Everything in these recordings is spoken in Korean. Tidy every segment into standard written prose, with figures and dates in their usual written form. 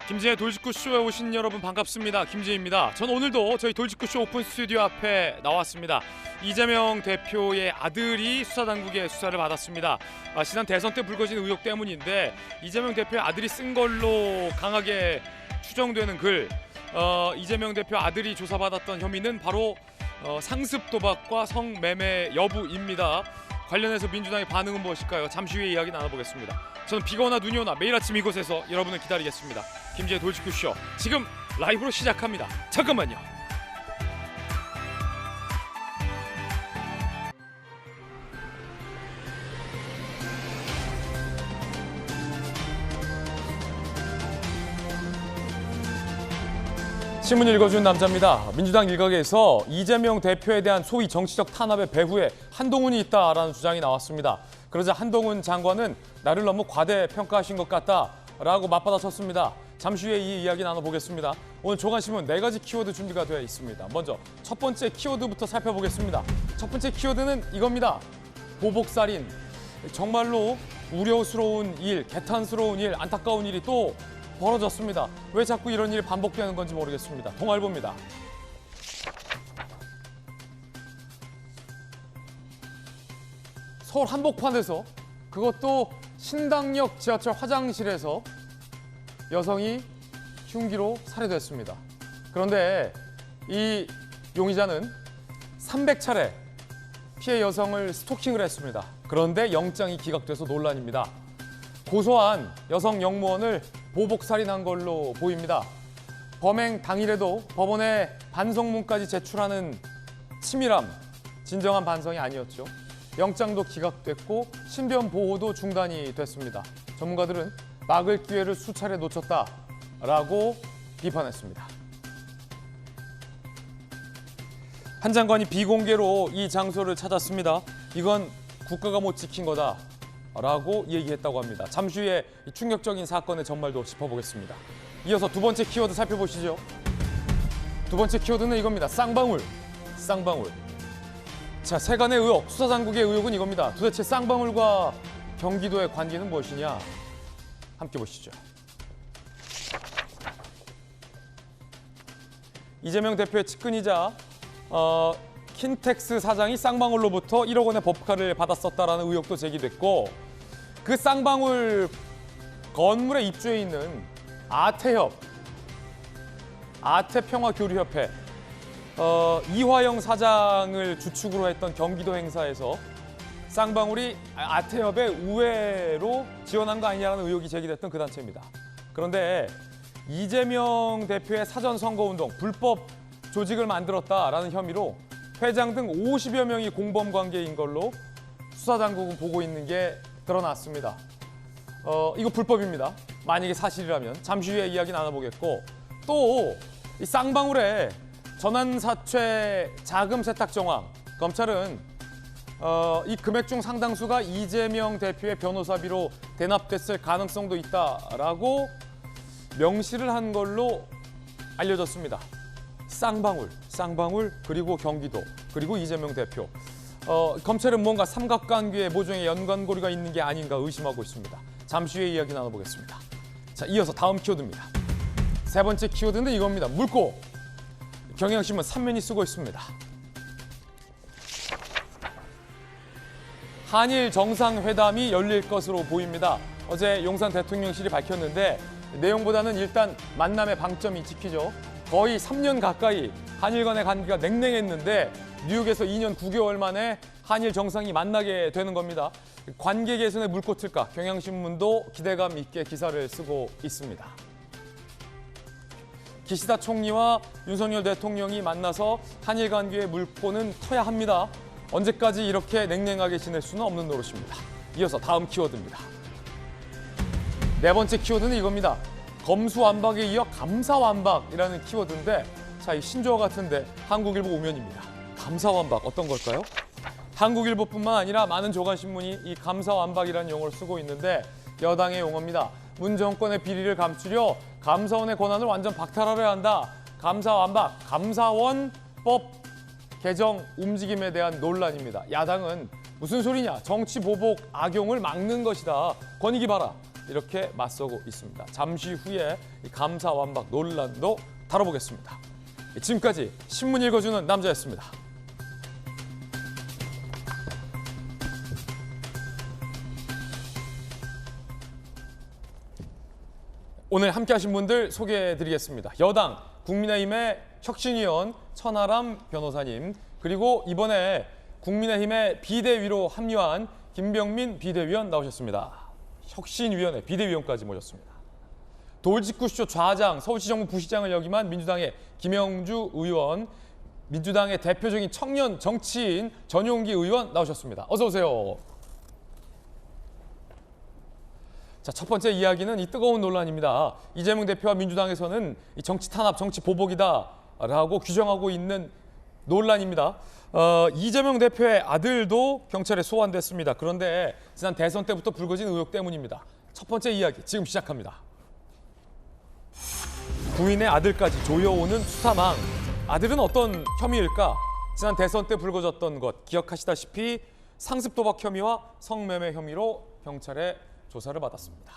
김지의 돌직구쇼에 오신 여러분 반갑습니다. 김지혜입니다. 전 오늘도 저희 돌직구쇼 오픈 스튜디오 앞에 나왔습니다. 이재명 대표의 아들이 수사당국의 수사를 받았습니다. 지난 대선 때 불거진 의혹 때문인데 이재명 대표의 아들이 쓴 걸로 강하게 추정되는 글, 이재명 대표 아들이 조사받았던 혐의는 바로 상습 도박과 성매매 여부입니다. 관련해서 민주당의 반응은 무엇일까요? 잠시 후에 이야기 나눠보겠습니다. 저는 비가 오나 눈이 오나 매일 아침 이곳에서 여러분을 기다리겠습니다. 김지의 돌직구쇼 지금 라이브로 시작합니다. 잠깐만요. 신문 읽어주는 남자입니다. 민주당 일각에서 이재명 대표에 대한 소위 정치적 탄압의 배후에 한동훈이 있다라는 주장이 나왔습니다. 그러자 한동훈 장관은 나를 너무 과대평가하신 것 같다라고 맞받아쳤습니다. 잠시 후에 이 이야기 나눠보겠습니다. 오늘 조간신문 4가지 키워드 준비가 되어 있습니다. 먼저 첫 번째 키워드부터 살펴보겠습니다. 첫 번째 키워드는 이겁니다. 보복살인. 정말로 우려스러운 일, 개탄스러운 일, 안타까운 일이 또 벌어졌습니다. 왜 자꾸 이런 일이 반복되는 건지 모르겠습니다. 동아일보입니다. 서울 한복판에서, 그것도 신당역 지하철 화장실에서 여성이 흉기로 살해됐습니다. 그런데 이 용의자는 300차례 피해 여성을 스토킹을 했습니다. 그런데 영장이 기각돼서 논란입니다. 고소한 여성 영무원을 보복살인한 걸로 보입니다. 범행 당일에도 법원에 반성문까지 제출하는 치밀함, 진정한 반성이 아니었죠. 영장도 기각됐고 신변 보호도 중단이 됐습니다. 전문가들은 막을 기회를 수차례 놓쳤다라고 비판했습니다. 한 장관이 비공개로 이 장소를 찾았습니다. 이건 국가가 못 지킨 거다 라고 얘기했다고 합니다. 잠시 후에 이 충격적인 사건의 전말도 짚어보겠습니다. 이어서 두 번째 키워드 살펴보시죠. 두 번째 키워드는 이겁니다. 쌍방울. 쌍방울. 자, 세간의 의혹, 수사당국의 의혹은 이겁니다. 도대체 쌍방울과 경기도의 관계는 무엇이냐? 함께 보시죠. 이재명 대표의 측근이자 킨텍스 사장이 쌍방울로부터 1억 원의 법카를 받았었다라는 의혹도 제기됐고, 그 쌍방울 건물에 입주해 있는 아태평화교류협회 이화영 사장을 주축으로 했던 경기도 행사에서 쌍방울이 아태협의 우회로 지원한 거 아니냐는 의혹이 제기됐던 그 단체입니다. 그런데 이재명 대표의 사전 선거운동 불법 조직을 만들었다라는 혐의로 회장 등 50여 명이 공범 관계인 걸로 수사당국은 보고 있는 게 드러났습니다. 이거 불법입니다. 만약에 사실이라면 잠시 후에 이야기 나눠보겠고, 또 이 쌍방울의 전환사채 자금 세탁 정황, 검찰은 이 금액 중 상당수가 이재명 대표의 변호사비로 대납됐을 가능성도 있다라고 명시를 한 걸로 알려졌습니다. 쌍방울, 그리고 경기도, 그리고 이재명 대표. 검찰은 뭔가 삼각관계 모종의 연관고리가 있는 게 아닌가 의심하고 있습니다. 잠시 후에 이야기 나눠보겠습니다. 자, 이어서 다음 키워드입니다. 세 번째 키워드는 이겁니다. 물고. 경향신문 3면이 쓰고 있습니다. 한일 정상회담이 열릴 것으로 보입니다. 어제 용산 대통령실이 밝혔는데 내용보다는 일단 만남의 방점이 찍히죠. 거의 3년 가까이 한일 간의 관계가 냉랭했는데 뉴욕에서 2년 9개월 만에 한일 정상이 만나게 되는 겁니다. 관계 개선에 물꼬틀까? 경향신문도 기대감 있게 기사를 쓰고 있습니다. 기시다 총리와 윤석열 대통령이 만나서 한일 관계의 물꼬는 터야 합니다. 언제까지 이렇게 냉랭하게 지낼 수는 없는 노릇입니다. 이어서 다음 키워드입니다. 네 번째 키워드는 이겁니다. 검수완박에 이어 감사완박이라는 키워드인데, 자, 이 신조어 같은데 한국일보 오면입니다. 감사완박 어떤 걸까요? 한국일보뿐만 아니라 많은 조간신문이 이 감사완박이라는 용어를 쓰고 있는데 여당의 용어입니다. 문 정권의 비리를 감추려 감사원의 권한을 완전 박탈하려 한다. 감사완박, 감사원법 개정 움직임에 대한 논란입니다. 야당은 무슨 소리냐? 정치 보복 악용을 막는 것이다. 권익위 봐라. 이렇게 맞서고 있습니다. 잠시 후에 이 감사완박 논란도 다뤄보겠습니다. 지금까지 신문 읽어주는 남자였습니다. 오늘 함께하신 분들 소개해드리겠습니다. 여당 국민의힘의 혁신위원 천하람 변호사님, 그리고 이번에 국민의힘의 비대위로 합류한 김병민 비대위원 나오셨습니다. 혁신위원회 비대위원까지 모셨습니다. 돌직구쇼 좌장, 서울시정부 부시장을 역임한 민주당의 김영주 의원, 민주당의 대표적인 청년 정치인 전용기 의원 나오셨습니다. 어서 오세요. 자, 첫 번째 이야기는 이 뜨거운 논란입니다. 이재명 대표와 민주당에서는 이 정치 탄압, 정치 보복이다라고 규정하고 있는 논란입니다. 이재명 대표의 아들도 경찰에 소환됐습니다. 그런데 지난 대선 때부터 불거진 의혹 때문입니다. 첫 번째 이야기 지금 시작합니다. 부인의 아들까지 조여오는 수사망. 아들은 어떤 혐의일까? 지난 대선 때 불거졌던 것 기억하시다시피 상습 도박 혐의와 성매매 혐의로 경찰에 조사를 받았습니다.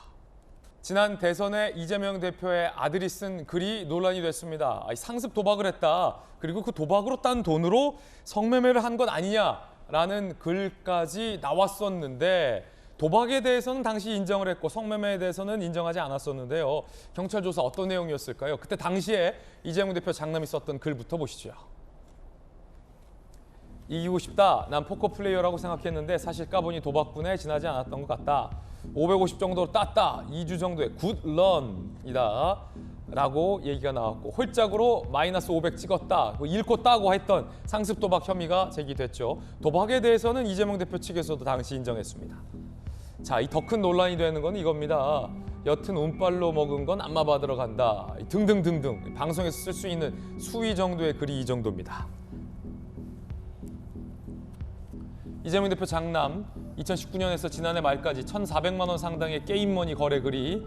지난 대선에 이재명 대표의 아들이 쓴 글이 논란이 됐습니다. 상습 도박을 했다. 그리고 그 도박으로 딴 돈으로 성매매를 한 것 아니냐라는 글까지 나왔었는데, 도박에 대해서는 당시 인정을 했고 성매매에 대해서는 인정하지 않았었는데요. 경찰 조사 어떤 내용이었을까요? 그때 당시에 이재명 대표 장남이 썼던 글부터 보시죠. 이기고 싶다. 난 포커 플레이어라고 생각했는데 사실 까보니 도박꾼에 지나지 않았던 것 같다. 550 정도로 땄다. 2주 정도의 굿런이다. 라고 얘기가 나왔고, 홀짝으로 마이너스 500 찍었다. 잃고 따고 했던 상습 도박 혐의가 제기됐죠. 도박에 대해서는 이재명 대표 측에서도 당시 인정했습니다. 자, 이 더 큰 논란이 되는 건 이겁니다. 여튼 운빨로 먹은 건 안마 받으러 간다. 등등등등. 방송에서 쓸 수 있는 수위 정도의 글이 이 정도입니다. 이재명 대표 장남 2019년에서 지난해 말까지 1,400만 원 상당의 게임머니 거래 글이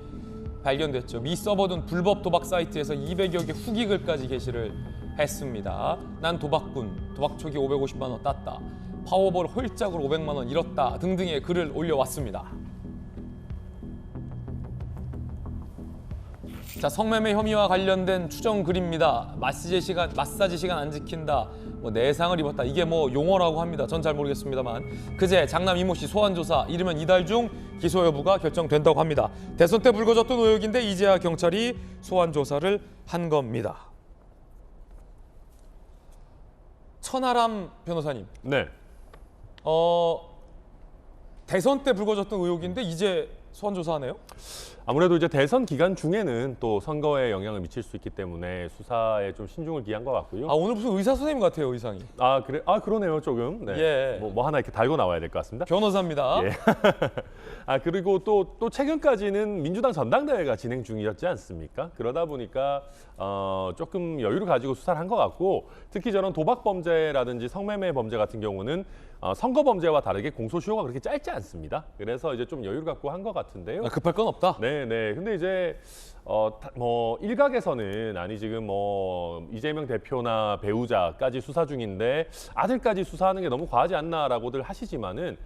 발견됐죠. 미 서버든 불법 도박 사이트에서 200여 개 후기 글까지 게시를 했습니다. 난 도박꾼, 도박 초기 550만 원 땄다. 파워볼 홀짝으로 500만 원 잃었다 등등의 글을 올려왔습니다. 자, 성매매 혐의와 관련된 추정 글입니다. 마사지 시간 안 지킨다. 내상을 입었다. 이게 용어라고 합니다. 전 잘 모르겠습니다만. 그제 장남 이모 씨 소환 조사 이르면 이달 중 기소 여부가 결정된다고 합니다. 대선 때 불거졌던 의혹인데 이제야 경찰이 소환 조사를 한 겁니다. 천하람 변호사님. 네. 대선 때 불거졌던 의혹인데 이제 소환 조사하네요? 아무래도 이제 대선 기간 중에는 또 선거에 영향을 미칠 수 있기 때문에 수사에 좀 신중을 기한 것 같고요. 오늘 무슨 의사 선생님 같아요, 의상이. 그래? 그러네요, 조금. 네. 예. 뭐 하나 이렇게 달고 나와야 될 것 같습니다. 변호사입니다. 예. 그리고 또 최근까지는 민주당 전당대회가 진행 중이었지 않습니까? 그러다 보니까 조금 여유를 가지고 수사를 한 것 같고, 특히 저런 도박 범죄라든지 성매매 범죄 같은 경우는 선거 범죄와 다르게 공소시효가 그렇게 짧지 않습니다. 그래서 이제 좀 여유를 갖고 한 것 같은데요. 급할 건 없다. 네네. 근데 이제 일각에서는 지금 이재명 대표나 배우자까지 수사 중인데 아들까지 수사하는 게 너무 과하지 않나라고들 하시지만은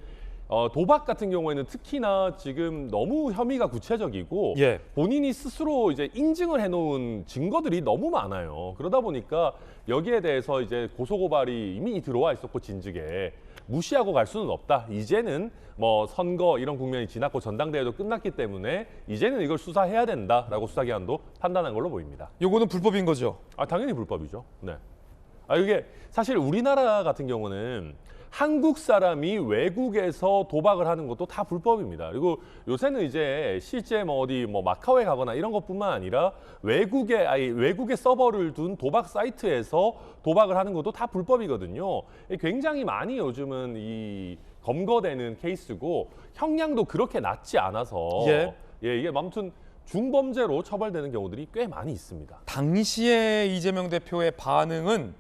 도박 같은 경우에는 특히나 지금 너무 혐의가 구체적이고 예. 본인이 스스로 이제 인증을 해놓은 증거들이 너무 많아요. 그러다 보니까 여기에 대해서 이제 고소고발이 이미 들어와 있었고 진즉에 무시하고 갈 수는 없다. 이제는 선거 이런 국면이 지났고 전당대회도 끝났기 때문에 이제는 이걸 수사해야 된다라고 수사기관도 판단한 걸로 보입니다. 요거는 불법인 거죠? 당연히 불법이죠. 네. 이게 사실 우리나라 같은 경우는 한국 사람이 외국에서 도박을 하는 것도 다 불법입니다. 그리고 요새는 이제 실제 어디 마카오에 가거나 이런 것뿐만 아니라 외국의 서버를 둔 도박 사이트에서 도박을 하는 것도 다 불법이거든요. 굉장히 많이 요즘은 이 검거되는 케이스고 형량도 그렇게 낮지 않아서 이게 아무튼 중범죄로 처벌되는 경우들이 꽤 많이 있습니다. 당시에 이재명 대표의 반응은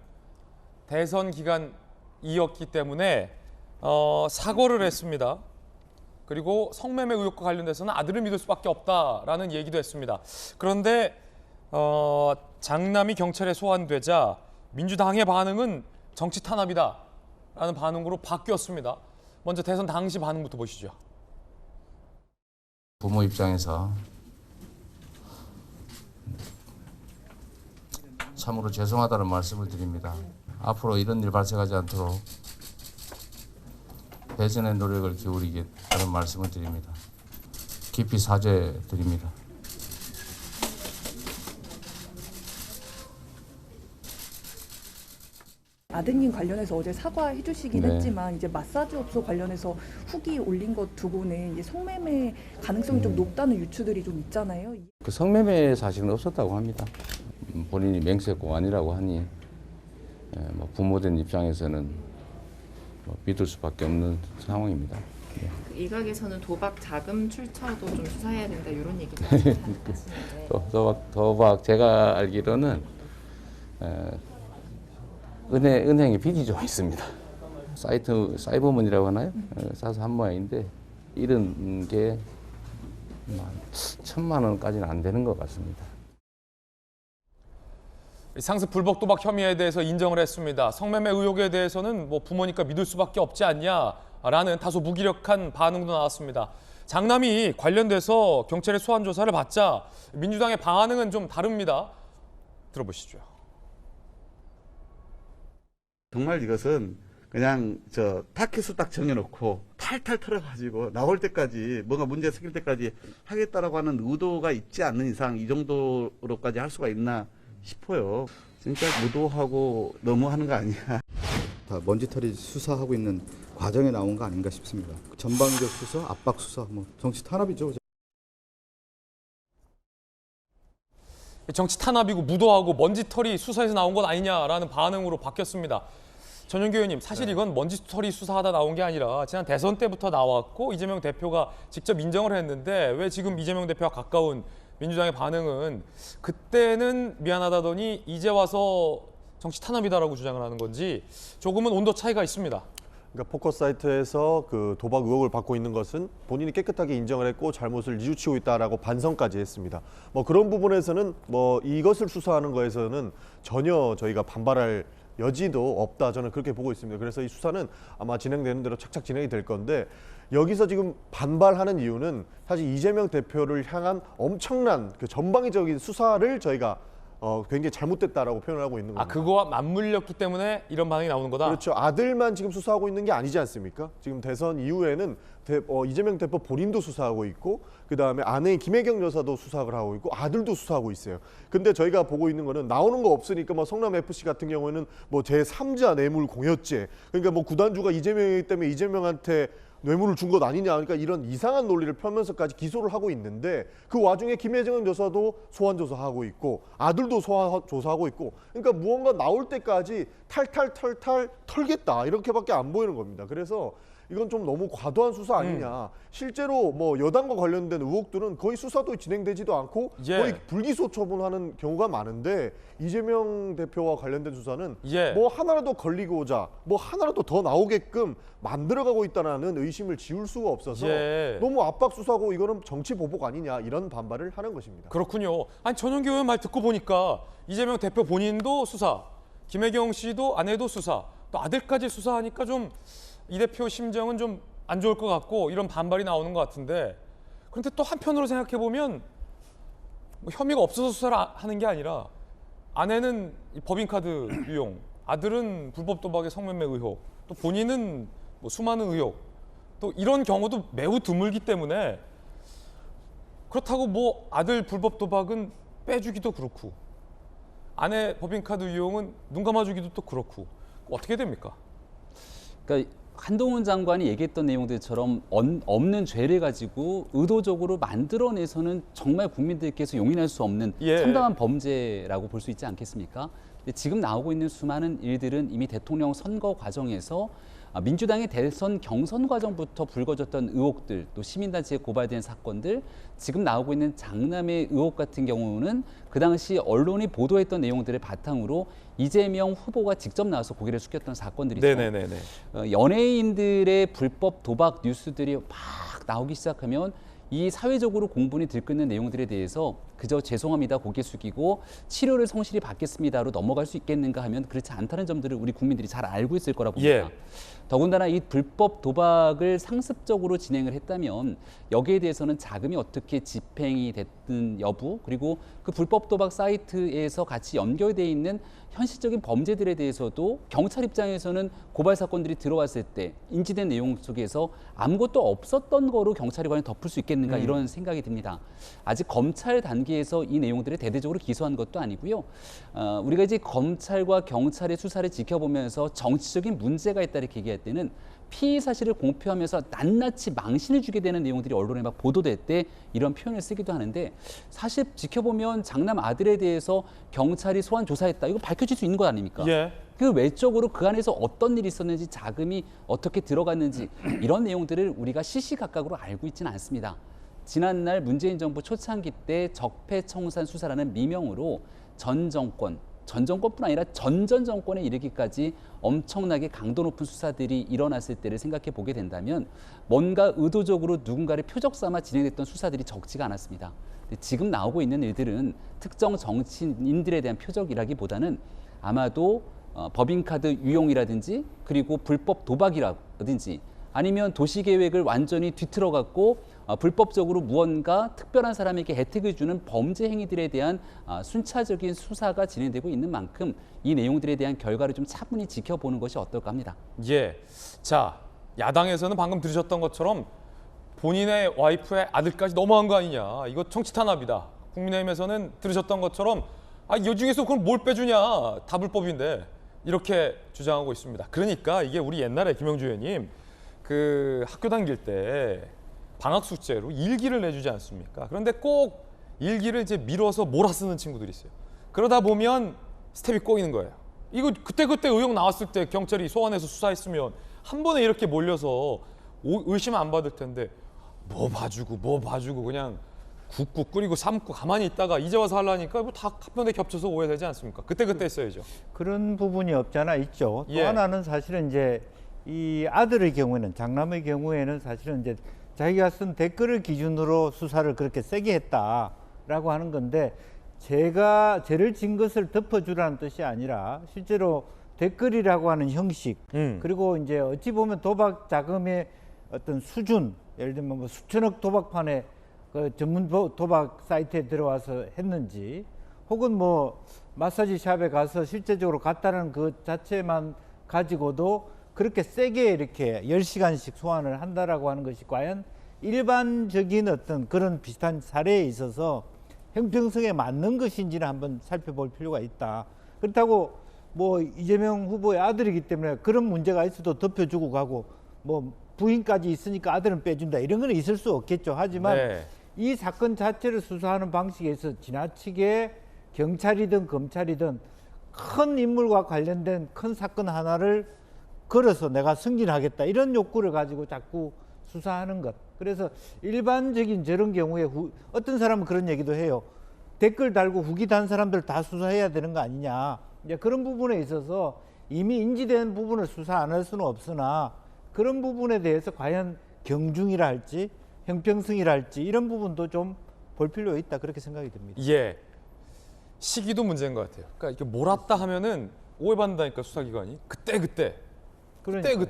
대선 기간이었기 때문에 사과를 했습니다. 그리고 성매매 의혹과 관련돼서는 아들을 믿을 수밖에 없다라는 얘기도 했습니다. 그런데 장남이 경찰에 소환되자 민주당의 반응은 정치 탄압이다라는 반응으로 바뀌었습니다. 먼저 대선 당시 반응부터 보시죠. 부모 입장에서 참으로 죄송하다는 말씀을 드립니다. 앞으로 이런 일 발생하지 않도록 배전의 노력을 기울이겠다는 말씀을 드립니다. 깊이 사죄드립니다. 아드님 관련해서 어제 사과해 주시긴 네. 했지만 이제 마사지 업소 관련해서 후기 올린 것 두고는 이제 성매매 가능성이 좀 높다는 유추들이 좀 있잖아요. 그 성매매 사실은 없었다고 합니다. 본인이 맹세코 아니라고 하니 뭐 부모된 입장에서는 뭐 믿을 수밖에 없는 상황입니다. 그 일각에서는 도박 자금 출처도 좀 수사해야 된다 이런 얘기도 하시는데 도박 제가 알기로는 은행에 빚이 좀 있습니다. 사이버머니라고 하나요? 사서 한 모양인데 이런 게 1,000만 원까지는 안 되는 것 같습니다. 상습 불법 도박 혐의에 대해서 인정을 했습니다. 성매매 의혹에 대해서는 뭐 부모니까 믿을 수밖에 없지 않냐라는 다소 무기력한 반응도 나왔습니다. 장남이 관련돼서 경찰의 소환 조사를 받자 민주당의 반응은 좀 다릅니다. 들어보시죠. 정말 이것은 그냥 타켓수 딱 정해놓고 탈탈 털어가지고 나올 때까지 뭔가 문제 생길 때까지 하겠다라고 하는 의도가 있지 않는 이상 이 정도로까지 할 수가 있나 싶어요. 진짜 무도하고 너무하는 거 아니야. 다 먼지털이 수사하고 있는 과정에 나온 거 아닌가 싶습니다. 전방위적 수사, 압박 수사, 뭐 정치 탄압이죠. 정치 탄압이고 무도하고 먼지털이 수사에서 나온 것 아니냐라는 반응으로 바뀌었습니다. 전용기 의원님, 사실 이건 먼지털이 수사하다 나온 게 아니라 지난 대선 때부터 나왔고 이재명 대표가 직접 인정을 했는데 왜 지금 이재명 대표와 가까운 민주당의 반응은 그때는 미안하다더니 이제 와서 정치 탄압이다라고 주장을 하는 건지 조금은 온도 차이가 있습니다. 그러니까 포커 사이트에서 그 도박 의혹을 받고 있는 것은 본인이 깨끗하게 인정을 했고 잘못을 뉘우치고 있다라고 반성까지 했습니다. 뭐 그런 부분에서는 뭐 이것을 수사하는 거에서는 전혀 저희가 반발할 여지도 없다, 저는 그렇게 보고 있습니다. 그래서 이 수사는 아마 진행되는 대로 착착 진행이 될 건데 여기서 지금 반발하는 이유는 사실 이재명 대표를 향한 엄청난 그 전방위적인 수사를 저희가 굉장히 잘못됐다라고 표현을 하고 있는 겁니다. 그거와 맞물렸기 때문에 이런 반응이 나오는 거다? 그렇죠. 아들만 지금 수사하고 있는 게 아니지 않습니까? 지금 대선 이후에는 이재명 대표 본인도 수사하고 있고 그다음에 아내인 김혜경 여사도 수사를 하고 있고 아들도 수사하고 있어요. 근데 저희가 보고 있는 거는 나오는 거 없으니까 뭐 성남FC 같은 경우에는 뭐 제3자 뇌물 공여죄, 그러니까 뭐 구단주가 이재명이기 때문에 이재명한테 뇌물을 준 것 아니냐, 그러니까 이런 이상한 논리를 펴면서까지 기소를 하고 있는데 그 와중에 김혜정 여사도 소환 조사하고 있고 아들도 소환 조사하고 있고, 그러니까 무언가 나올 때까지 탈탈 털겠다 이렇게밖에 안 보이는 겁니다. 그래서 이건 좀 너무 과도한 수사 아니냐. 실제로 뭐 여당과 관련된 의혹들은 거의 수사도 진행되지도 않고 거의 불기소 처분하는 경우가 많은데 이재명 대표와 관련된 수사는 뭐 하나라도 걸리고자 뭐 하나라도 더 나오게끔 만들어가고 있다는 의심을 지울 수가 없어서 너무 압박 수사고 이거는 정치 보복 아니냐, 이런 반발을 하는 것입니다. 그렇군요. 아니, 전용기 의원 말 듣고 보니까 이재명 대표 본인도 수사, 김혜경 씨도 아내도 수사, 또 아들까지 수사하니까 좀 이 대표 심정은 좀 안 좋을 것 같고 이런 반발이 나오는 것 같은데, 그런데 또 한편으로 생각해 보면 뭐 혐의가 없어서 수사를 하는 게 아니라 아내는 법인카드 유용, 아들은 불법 도박의 성매매 의혹, 또 본인은 뭐 수많은 의혹, 또 이런 경우도 매우 드물기 때문에 그렇다고 뭐 아들 불법 도박은 빼주기도 그렇고 아내 법인카드 유용은 눈 감아주기도 또 그렇고 어떻게 됩니까? 그러니까 한동훈 장관이 얘기했던 내용들처럼 없는 죄를 가지고 의도적으로 만들어내서는 정말 국민들께서 용인할 수 없는 참담한 범죄라고 볼 수 있지 않겠습니까? 근데 지금 나오고 있는 수많은 일들은 이미 대통령 선거 과정에서 민주당의 대선 경선 과정부터 불거졌던 의혹들, 또 시민단체에 고발된 사건들, 지금 나오고 있는 장남의 의혹 같은 경우는 그 당시 언론이 보도했던 내용들을 바탕으로 이재명 후보가 직접 나와서 고개를 숙였던 사건들이죠. 연예인들의 불법 도박 뉴스들이 막 나오기 시작하면 이 사회적으로 공분이 들끓는 내용들에 대해서 그저 죄송합니다 고개 숙이고 치료를 성실히 받겠습니다로 넘어갈 수 있겠는가 하면 그렇지 않다는 점들을 우리 국민들이 잘 알고 있을 거라 봅니다. 더군다나 이 불법 도박을 상습적으로 진행을 했다면 여기에 대해서는 자금이 어떻게 집행이 됐든 여부, 그리고 그 불법 도박 사이트에서 같이 연결되어 있는 현실적인 범죄들에 대해서도 경찰 입장에서는 고발 사건들이 들어왔을 때 인지된 내용 속에서 아무것도 없었던 거로 경찰이 과연 덮을 수 있겠는가 이런 생각이 듭니다. 아직 검찰 단계에서 이 내용들을 대대적으로 기소한 것도 아니고요. 우리가 이제 검찰과 경찰의 수사를 지켜보면서 정치적인 문제가 있다 이렇게 얘기할 때는 피의 사실을 공표하면서 낱낱이 망신을 주게 되는 내용들이 언론에 막 보도될 때 이런 표현을 쓰기도 하는데, 사실 지켜보면 장남 아들에 대해서 경찰이 소환 조사했다, 이거 밝혀질 수 있는 것 아닙니까? 그 외적으로 그 안에서 어떤 일이 있었는지, 자금이 어떻게 들어갔는지 이런 내용들을 우리가 시시각각으로 알고 있지는 않습니다. 지난날 문재인 정부 초창기 때 적폐청산 수사라는 미명으로 전 정권뿐 아니라 전 정권에 이르기까지 엄청나게 강도 높은 수사들이 일어났을 때를 생각해 보게 된다면 뭔가 의도적으로 누군가를 표적 삼아 진행됐던 수사들이 적지가 않았습니다. 근데 지금 나오고 있는 일들은 특정 정치인들에 대한 표적이라기보다는 아마도 법인카드 유용이라든지, 그리고 불법 도박이라든지, 아니면 도시계획을 완전히 뒤틀어갖고 불법적으로 무언가 특별한 사람에게 혜택을 주는 범죄 행위들에 대한 순차적인 수사가 진행되고 있는 만큼 이 내용들에 대한 결과를 좀 차분히 지켜보는 것이 어떨까 합니다. 자, 야당에서는 방금 들으셨던 것처럼 본인의 와이프의 아들까지 너무한 거 아니냐, 이거 정치 탄압이다. 국민의힘에서는 들으셨던 것처럼 이 중에서 그럼 뭘 빼주냐, 다 불법인데, 이렇게 주장하고 있습니다. 그러니까 이게 우리 옛날에 김영주 의원님 그 학교 다닐 때 방학 숙제로 일기를 내주지 않습니까? 그런데 꼭 일기를 이제 밀어서 몰아쓰는 친구들이 있어요. 그러다 보면 스텝이 꼬이는 거예요. 이거 그때 의혹 나왔을 때 경찰이 소환해서 수사했으면 한 번에 이렇게 몰려서 의심 안 받을 텐데 뭐 봐주고 그냥 굽고 끓이고 삶고 가만히 있다가 이제 와서 하려니까 뭐 다 한편에 겹쳐서 오해되지 않습니까? 그때 했어야죠. 그런 부분이 없잖아 있죠. 또 하나는 사실은 이제 이 아들의 경우에는, 장남의 경우에는 사실은 이제 자기가 쓴 댓글을 기준으로 수사를 그렇게 세게 했다라고 하는 건데, 제가 죄를 진 것을 덮어주라는 뜻이 아니라 실제로 댓글이라고 하는 형식, 그리고 이제 어찌 보면 도박 자금의 어떤 수준, 예를 들면 뭐 수천억 도박판에 그 전문 도박 사이트에 들어와서 했는지, 혹은 뭐 마사지 샵에 가서 실제적으로 갔다는 그 자체만 가지고도 그렇게 세게 이렇게 10시간씩 소환을 한다라고 하는 것이 과연 일반적인 어떤 그런 비슷한 사례에 있어서 형평성에 맞는 것인지를 한번 살펴볼 필요가 있다. 그렇다고 뭐 이재명 후보의 아들이기 때문에 그런 문제가 있어도 덮여주고 가고, 뭐 부인까지 있으니까 아들은 빼준다, 이런 건 있을 수 없겠죠. 하지만 이 사건 자체를 수사하는 방식에서 지나치게 경찰이든 검찰이든 큰 인물과 관련된 큰 사건 하나를 걸어서 내가 승진하겠다, 이런 욕구를 가지고 자꾸 수사하는 것. 그래서 일반적인 저런 경우에 어떤 사람은 그런 얘기도 해요. 댓글 달고 후기 단 사람들 다 수사해야 되는 거 아니냐. 이제 그런 부분에 있어서 이미 인지된 부분을 수사 안 할 수는 없으나, 그런 부분에 대해서 과연 경중이라 할지 형평성이라 할지 이런 부분도 좀 볼 필요가 있다, 그렇게 생각이 듭니다. 시기도 문제인 것 같아요. 그러니까 이렇게 몰았다 하면은 오해받는다니까, 수사기관이. 그때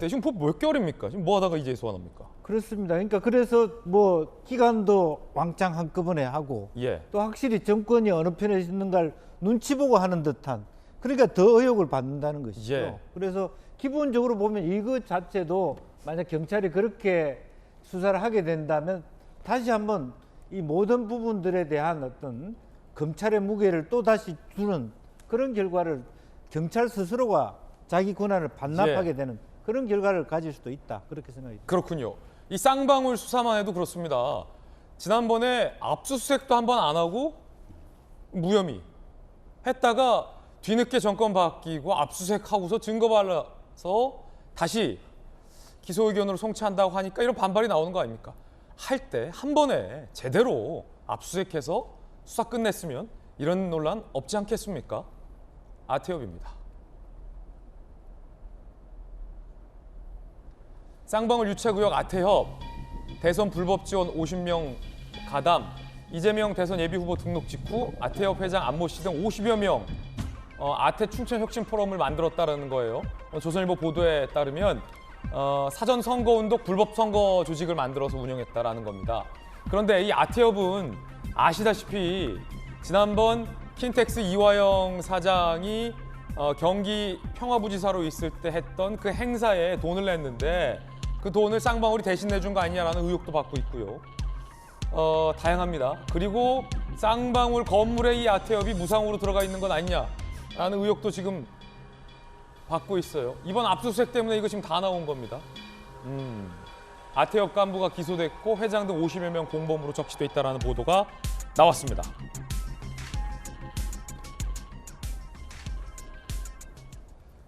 지금 몇 개월입니까? 지금 뭐 하다가 이제 소환합니까? 그렇습니다. 그러니까 그래서 뭐 기간도 왕창 한꺼번에 하고, 또 확실히 정권이 어느 편에 있는가를 눈치 보고 하는 듯한, 그러니까 더 의혹을 받는다는 것이죠. 그래서 기본적으로 보면 이거 자체도 만약 경찰이 그렇게 수사를 하게 된다면 다시 한번 이 모든 부분들에 대한 어떤 검찰의 무게를 또 다시 주는 그런 결과를 경찰 스스로가 자기 권한을 반납하게 되는 그런 결과를 가질 수도 있다, 그렇게 생각이 듭니다. 그렇군요. 이 쌍방울 수사만 해도 그렇습니다. 지난번에 압수수색도 한번 안 하고 무혐의 했다가 뒤늦게 정권 바뀌고 압수수색하고서 증거 발라서 다시 기소 의견으로 송치한다고 하니까 이런 반발이 나오는 거 아닙니까? 할 때 한 번에 제대로 압수수색해서 수사 끝냈으면 이런 논란 없지 않겠습니까? 아태엽입니다. 쌍방울 유착 의혹 아태엽, 대선 불법 지원 50명 가담, 이재명 대선 예비후보 등록 직후 아태협 회장 안모 씨 등 50여 명 아태 충청 혁신 포럼을 만들었다는 거예요. 조선일보 보도에 따르면 사전 선거운동 불법 선거 조직을 만들어서 운영했다라는 겁니다. 그런데 이 아태협은 아시다시피 지난번 킨텍스 이화영 사장이 경기 평화부지사로 있을 때 했던 그 행사에 돈을 냈는데 그 돈을 쌍방울이 대신 내준 거 아니냐라는 의혹도 받고 있고요. 다양합니다. 그리고 쌍방울 건물에 이 아태협이 무상으로 들어가 있는 건 아니냐라는 의혹도 지금 받고 있어요. 이번 압수수색 때문에 이거 지금 다 나온 겁니다. 아태협 간부가 기소됐고 회장 등 50여 명 공범으로 적시돼 있다는 보도가 나왔습니다.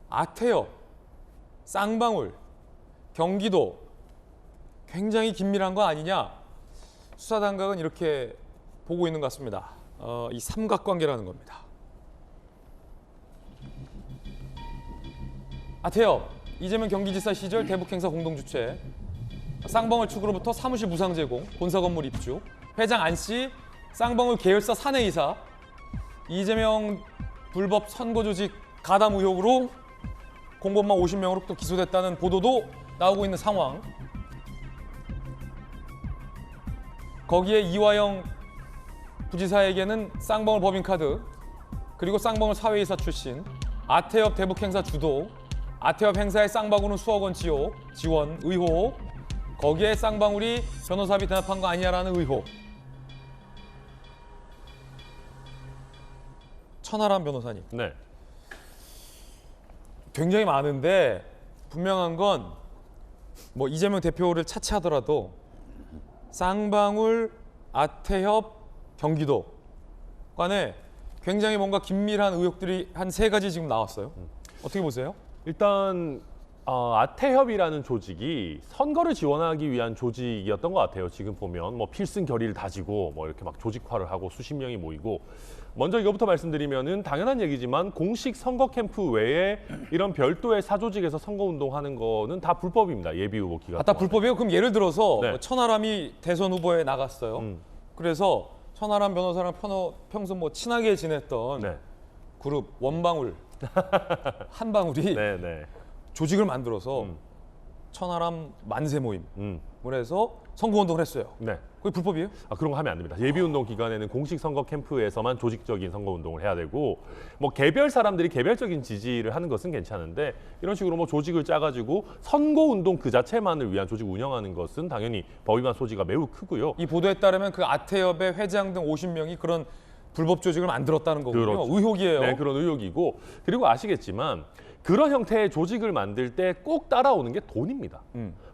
아태협, 쌍방울, 경기도 굉장히 긴밀한 거 아니냐? 수사당국은 이렇게 보고 있는 것 같습니다. 이 삼각관계라는 겁니다. 아태협, 이재명 경기지사 시절 대북행사 공동주최, 쌍방울 측으로부터 사무실 무상 제공, 본사 건물 입주, 회장 안 씨, 쌍방울 계열사 사내이사, 이재명 불법 선거조직 가담 의혹으로 공범만 50명으로 또 기소됐다는 보도도 나오고 있는 상황. 거기에 이화영 부지사에게는 쌍방울 법인카드, 그리고 쌍방울 사회이사 출신, 아태협 대북행사 주도, 아태협 행사에 쌍방울은 수억 원 지원 의혹, 거기에 쌍방울이 변호사비 대납한 거 아니냐라는 의혹. 천하람 변호사님. 네. 굉장히 많은데 분명한 건 뭐 이재명 대표를 차치하더라도 쌍방울, 아태협, 경기도 간에 굉장히 뭔가 긴밀한 의혹들이 한 3가지 지금 나왔어요. 어떻게 보세요? 일단 아태협이라는 조직이 선거를 지원하기 위한 조직이었던 것 같아요. 지금 보면 뭐 필승 결의를 다지고 뭐 이렇게 막 조직화를 하고 수십 명이 모이고, 먼저 이거부터 말씀드리면은 당연한 얘기지만 공식 선거 캠프 외에 이런 별도의 사조직에서 선거 운동하는 거는 다 불법입니다. 예비 후보 기간. 다 불법이에요? 그럼 예를 들어서 네. 천하람이 대선 후보에 나갔어요. 그래서 천하람 변호사랑 평소 뭐 친하게 지냈던 네. 그룹 원방울, 한방울이 네, 네. 조직을 만들어서 천하람 만세 모임을 해서 선거운동을 했어요. 네. 그게 불법이에요? 그런 거 하면 안 됩니다. 예비운동 기간에는 공식 선거 캠프에서만 조직적인 선거운동을 해야 되고, 뭐 개별 사람들이 개별적인 지지를 하는 것은 괜찮은데 이런 식으로 뭐 조직을 짜가지고 선거운동 그 자체만을 위한 조직 운영하는 것은 당연히 법위반 소지가 매우 크고요. 이 보도에 따르면 그 아태협의 회장 등 50명이 그런 불법 조직을 만들었다는 거군요. 그렇죠. 의혹이에요. 네, 그런 의혹이고, 그리고 아시겠지만 그런 형태의 조직을 만들 때 꼭 따라오는 게 돈입니다.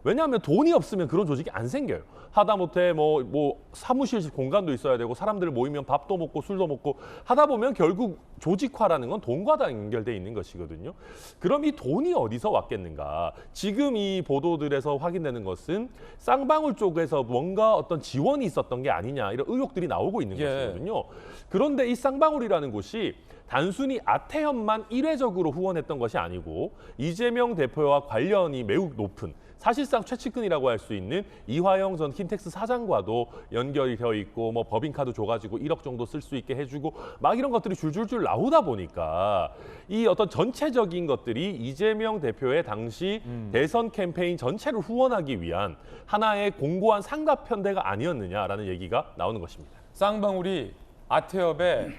왜냐하면 돈이 없으면 그런 조직이 안 생겨요. 하다못해 뭐 사무실 공간도 있어야 되고 사람들 모이면 밥도 먹고 술도 먹고 하다 보면 결국 조직화라는 건 돈과 다 연결돼 있는 것이거든요. 그럼 이 돈이 어디서 왔겠는가? 지금 이 보도들에서 확인되는 것은 쌍방울 쪽에서 뭔가 어떤 지원이 있었던 게 아니냐, 이런 의혹들이 나오고 있는 것이거든요. 그런데 이 쌍방울이라는 곳이 단순히 아태협만 일회적으로 후원했던 것이 아니고 이재명 대표와 관련이 매우 높은, 사실상 최측근이라고 할 수 있는 이화영 전 킨텍스 사장과도 연결이 되어 있고, 뭐 법인카드 줘가지고 1억 정도 쓸 수 있게 해주고 막 이런 것들이 줄줄줄 나오다 보니까 이 어떤 전체적인 것들이 이재명 대표의 당시 대선 캠페인 전체를 후원하기 위한 하나의 공고한 삼각편대가 아니었느냐라는 얘기가 나오는 것입니다. 쌍방울이 아태협에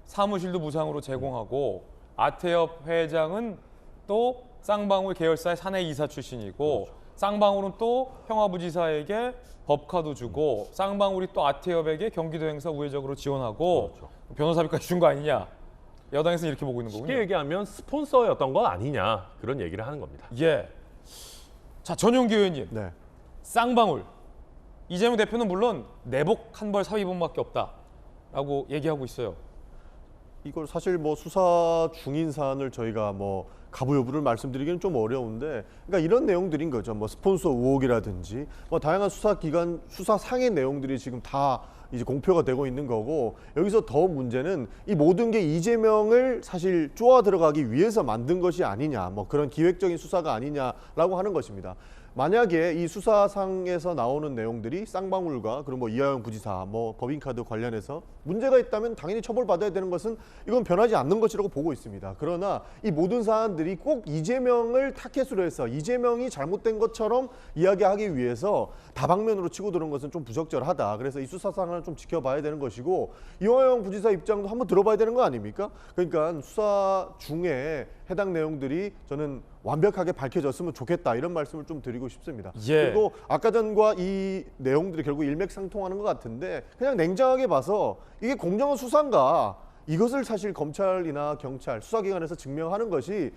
사무실도 무상으로 제공하고, 아태협 회장은 또 쌍방울 계열사의 사내이사 출신이고, 그렇죠. 쌍방울은 또 평화부지사에게 법카도 주고, 쌍방울이 또 아태협에게 경기도 행사 우회적으로 지원하고, 그렇죠. 변호사비까지 준 거 아니냐. 여당에서는 이렇게 보고 있는 거군요. 쉽게 얘기하면 스폰서였던 거 아니냐, 그런 얘기를 하는 겁니다. 예. 자, 전용기 의원님. 네. 쌍방울. 이재명 대표는 물론 내복 한 벌 사위본밖에 없다라고 얘기하고 있어요. 이걸 사실 뭐 수사 중인 사안을 저희가 뭐 가부 여부를 말씀드리기는 좀 어려운데, 그러니까 이런 내용들인 거죠. 뭐 스폰서 의혹이라든지 뭐 다양한 수사상의 내용들이 지금 다 이제 공표가 되고 있는 거고, 여기서 더 문제는 이 모든 게 이재명을 사실 쪼아 들어가기 위해서 만든 것이 아니냐, 뭐 그런 기획적인 수사가 아니냐라고 하는 것입니다. 만약에 이 수사상에서 나오는 내용들이 쌍방울과 그리고 뭐 이화영 부지사, 뭐 법인카드 관련해서 문제가 있다면 당연히 처벌받아야 되는 것은 이건 변하지 않는 것이라고 보고 있습니다. 그러나 이 모든 사안들이 꼭 이재명을 타켓으로 해서 이재명이 잘못된 것처럼 이야기하기 위해서 다방면으로 치고 들어온 것은 좀 부적절하다. 그래서 이 수사상을 좀 지켜봐야 되는 것이고 이화영 부지사 입장도 한번 들어봐야 되는 거 아닙니까? 그러니까 수사 중에 해당 내용들이 저는 완벽하게 밝혀졌으면 좋겠다 이런 말씀을 좀 드리고 싶습니다. 예. 그리고 아까 전과 이 내용들이 결국 일맥상통하는 것 같은데 그냥 냉정하게 봐서 이게 공정한 수사인가 이것을 사실 검찰이나 경찰 수사기관에서 증명하는 것이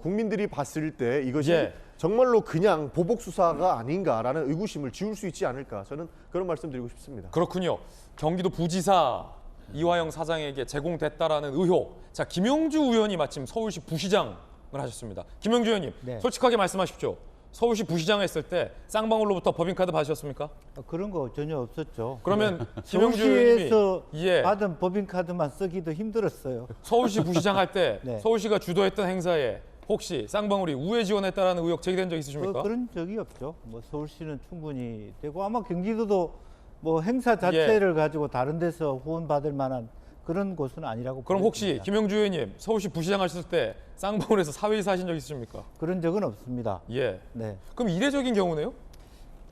국민들이 봤을 때 이것이 예. 정말로 그냥 보복 수사가 아닌가라는 의구심을 지울 수 있지 않을까 저는 그런 말씀드리고 싶습니다. 그렇군요. 경기도 부지사 이화영 사장에게 제공됐다라는 의혹. 자, 김용주 의원이 마침 서울시 부시장을 하셨습니다. 김용주 의원님, 네. 솔직하게 말씀하십시오. 서울시 부시장 했을 때 쌍방울로부터 법인카드 받으셨습니까? 그런 거 전혀 없었죠. 그러면 김용주 의원님이 서울시에서 받은 법인카드만 쓰기도 힘들었어요. 서울시 부시장 할 때 네. 서울시가 주도했던 행사에 혹시 쌍방울이 우회 지원했다라는 의혹 제기된 적 있으십니까? 그런 적이 없죠. 뭐 서울시는 충분히 되고 아마 경기도도 뭐 행사 자체를 가지고 다른 데서 후원받을 만한 그런 곳은 아니라고 그럼 혹시 보여집니다. 김용주 의원님 서울시 부시장 하셨을 때 쌍방울에서 사회이사 하신 적 있으십니까? 그런 적은 없습니다. 예. 네. 그럼 이례적인 경우네요?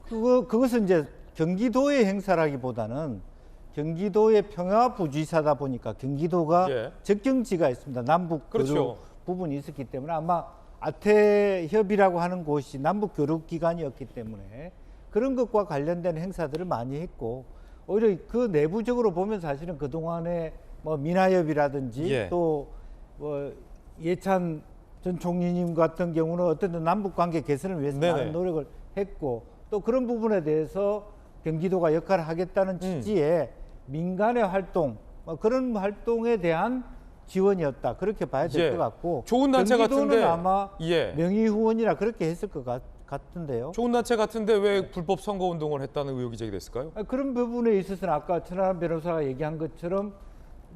그것은 이제 경기도의 행사라기보다는 경기도의 평화부지사다 보니까 경기도가 예. 접경지가 있습니다. 남북 그렇죠. 교류 부분이 있었기 때문에 아마 아태협이라고 하는 곳이 남북 교류 기관이었기 때문에 그런 것과 관련된 행사들을 많이 했고 오히려 그 내부적으로 보면 사실은 그 동안에 뭐 민하협이라든지 예. 또 뭐 예찬 전 총리님 같은 경우는 어떤 남북 관계 개선을 위해서 네네. 많은 노력을 했고 또 그런 부분에 대해서 경기도가 역할을 하겠다는 취지의 민간의 활동 그런 활동에 대한 지원이었다 그렇게 봐야 될 것 예. 같고 좋은 단체 경기도는 같은데 아마 예. 명의 후원이라 그렇게 했을 것 같은데요. 좋은 단체 같은데 왜 불법 선거 운동을 했다는 의혹이 제기됐을까요? 그런 부분에 있어서는 아까 천하람 변호사가 얘기한 것처럼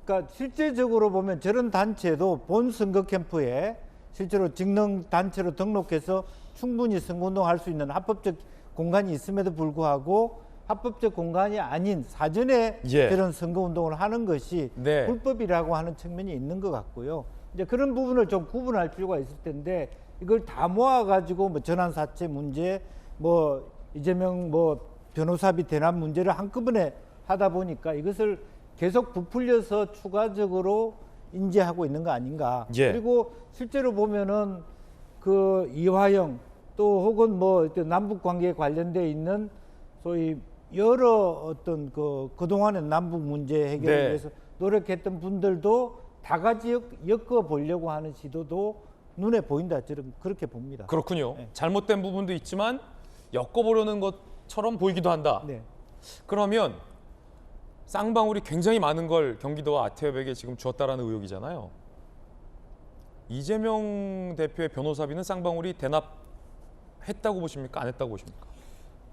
그러니까 실제적으로 보면 저런 단체도 본 선거 캠프에 실제로 직능 단체로 등록해서 충분히 선거운동할 수 있는 합법적 공간이 있음에도 불구하고 합법적 공간이 아닌 사전에 예. 그런 선거운동을 하는 것이 네. 불법이라고 하는 측면이 있는 것 같고요. 이제 그런 부분을 좀 구분할 필요가 있을 텐데 이걸 다 모아가지고 뭐 전환사채 문제, 뭐 이재명 뭐 변호사비 대납 문제를 한꺼번에 하다 보니까 이것을 계속 부풀려서 추가적으로 인지하고 있는 거 아닌가. 예. 그리고 실제로 보면은 그 이화영 또 혹은 뭐 남북 관계에 관련돼 있는 소위 여러 어떤 그동안의 남북 문제 해결을 네. 위해서 노력했던 분들도 다 같이 엮어 보려고 하는 시도도 눈에 보인다. 저는 그렇게 봅니다. 그렇군요. 네. 잘못된 부분도 있지만 엮어보려는 것처럼 보이기도 한다. 네. 그러면 쌍방울이 굉장히 많은 걸 경기도와 아태협에게 지금 주었다라는 의혹이잖아요. 이재명 대표의 변호사비는 쌍방울이 대납했다고 보십니까? 안 했다고 보십니까?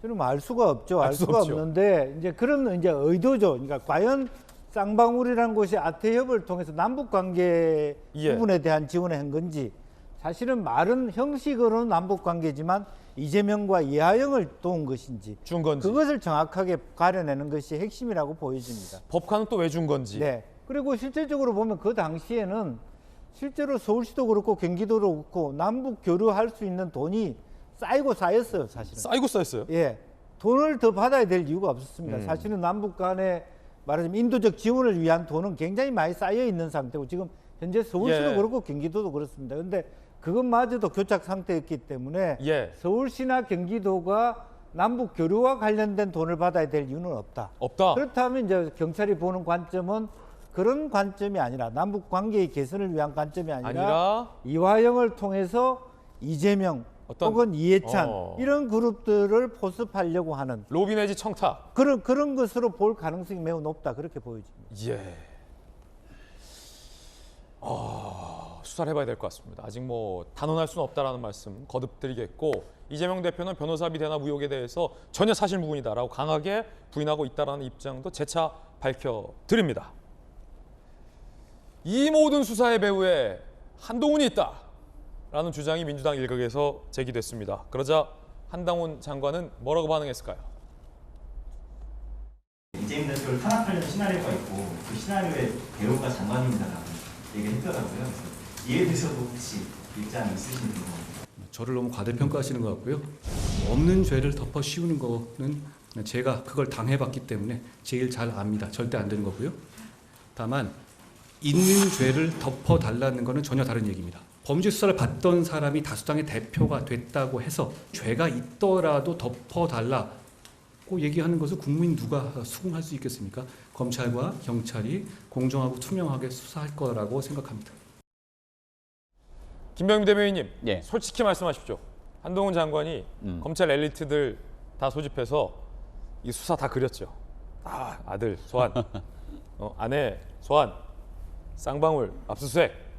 저는 뭐 알 수가 없죠. 알 알 수 수가 없죠. 없는데 이제 그런 이제 의도죠. 그러니까 과연 쌍방울이라는 곳이 아태협을 통해서 남북 관계 예. 부분에 대한 지원을 한 건지 사실은 말은 형식으로는 남북 관계지만 이재명과 이하영을 도운 것인지 준 건지. 그것을 정확하게 가려내는 것이 핵심이라고 보여집니다. 법관은 또 왜 준 건지. 네. 그리고 실질적으로 보면 그 당시에는 실제로 서울시도 그렇고 경기도도 그렇고 남북 교류할 수 있는 돈이 쌓이고 쌓였어요, 사실은. 쌓이고 쌓였어요. 예, 돈을 더 받아야 될 이유가 없었습니다. 사실은 남북 간에 말하자면 인도적 지원을 위한 돈은 굉장히 많이 쌓여 있는 상태고 지금 현재 서울시도 예. 그렇고 경기도도 그렇습니다. 그런데 그것마저도 교착 상태였기 때문에 예. 서울시나 경기도가 남북 교류와 관련된 돈을 받아야 될 이유는 없다. 없다. 그렇다면 이제 경찰이 보는 관점은 그런 관점이 아니라 남북 관계의 개선을 위한 관점이 아니라 이화영을 통해서 이재명 혹은 이해찬 이런 그룹들을 포섭하려고 하는 로비 내지 청탁 그런 것으로 볼 가능성이 매우 높다 그렇게 보여집니다. 예. 수사를 해봐야 될 것 같습니다. 아직 뭐 단언할 수는 없다라는 말씀 거듭드리겠고 이재명 대표는 변호사비 대납 의혹에 대해서 전혀 사실 무근이다라고 강하게 부인하고 있다라는 입장도 재차 밝혀드립니다. 이 모든 수사의 배후에 한동훈이 있다라는 주장이 민주당 일각에서 제기됐습니다. 그러자 한동훈 장관은 뭐라고 반응했을까요? 이재명 대표를 탄압하려는 시나리오가 있고 그 시나리오의 배우가 장관입니다라고 얘기를 했더라고요. 그래서 이에 대해서도 혹시 입장이 있으신지 궁금합니다. 저를 너무 과대평가하시는 것 같고요. 없는 죄를 덮어 씌우는 거는 제가 그걸 당해봤기 때문에 제일 잘 압니다. 절대 안 되는 거고요. 다만 있는 죄를 덮어달라는 거는 전혀 다른 얘기입니다. 범죄 수사를 받던 사람이 다수당의 대표가 됐다고 해서 죄가 있더라도 덮어달라고 얘기하는 것을 국민 누가 수긍할 수 있겠습니까? 검찰과 경찰이 공정하고 투명하게 수사할 거라고 생각합니다. 김병임 대변인님, 예. 솔직히 말씀하십시오. 한동훈 장관이 검찰 엘리트들 다 소집해서 이 수사 다 그렸죠. 아들 소환, 아내 소환, 쌍방울 압수수색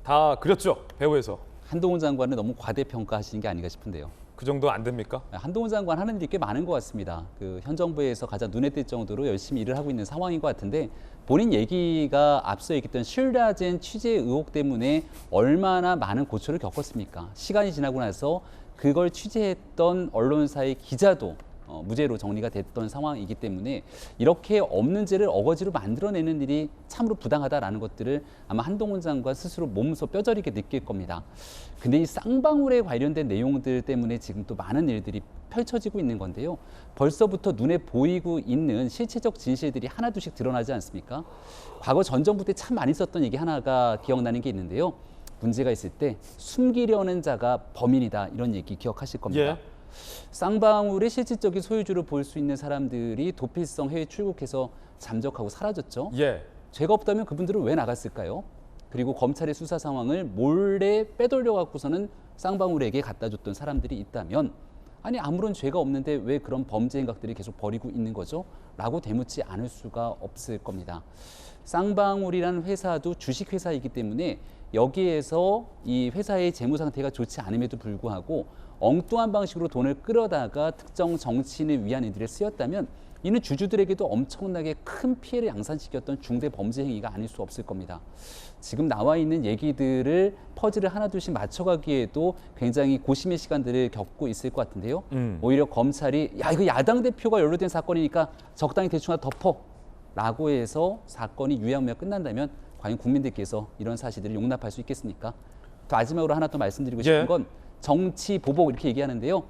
다 그렸죠. 배후에서. 한동훈 장관은 너무 과대평가하시는 게 아닌가 싶은데요. 그 정도 안 됩니까? 한동훈 장관 하는 일이 꽤 많은 것 같습니다. 현 정부에서 가장 눈에 띌 정도로 열심히 일을 하고 있는 상황인 것 같은데 본인 얘기가 앞서 얘기했던 신라젠 취재 의혹 때문에 얼마나 많은 고초를 겪었습니까? 시간이 지나고 나서 그걸 취재했던 언론사의 기자도 무죄로 정리가 됐던 상황이기 때문에 이렇게 없는 죄를 어거지로 만들어내는 일이 참으로 부당하다라는 것들을 아마 한동훈 장관 스스로 몸소 뼈저리게 느낄 겁니다. 근데 이 쌍방울에 관련된 내용들 때문에 지금 또 많은 일들이 펼쳐지고 있는 건데요. 벌써부터 눈에 보이고 있는 실체적 진실들이 하나둘씩 드러나지 않습니까? 과거 전 정부 때 참 많이 썼던 얘기 하나가 기억나는 게 있는데요. 문제가 있을 때 숨기려는 자가 범인이다 이런 얘기 기억하실 겁니다. 예. 쌍방울의 실질적인 소유주로 볼 수 있는 사람들이 도피성 해외 출국해서 잠적하고 사라졌죠. 예. 죄가 없다면 그분들은 왜 나갔을까요? 그리고 검찰의 수사 상황을 몰래 빼돌려 갖고서는 쌍방울에게 갖다 줬던 사람들이 있다면 아니 아무런 죄가 없는데 왜 그런 범죄 행각들이 계속 벌이고 있는 거죠? 라고 되묻지 않을 수가 없을 겁니다. 쌍방울이라는 회사도 주식회사이기 때문에 여기에서 이 회사의 재무 상태가 좋지 않음에도 불구하고 엉뚱한 방식으로 돈을 끌어다가 특정 정치인을 위한 일들에 쓰였다면 이는 주주들에게도 엄청나게 큰 피해를 양산시켰던 중대 범죄 행위가 아닐 수 없을 겁니다. 지금 나와 있는 얘기들을 퍼즐을 하나둘씩 맞춰가기에도 굉장히 고심의 시간들을 겪고 있을 것 같은데요. 오히려 검찰이 야 이거 야당 대표가 연루된 사건이니까 적당히 대충 하나 덮어 라고 해서 사건이 유야무야 끝난다면 과연 국민들께서 이런 사실들을 용납할 수 있겠습니까? 또 마지막으로 하나 더 말씀드리고 싶은 건 정치 보복 이렇게 얘기하는데요.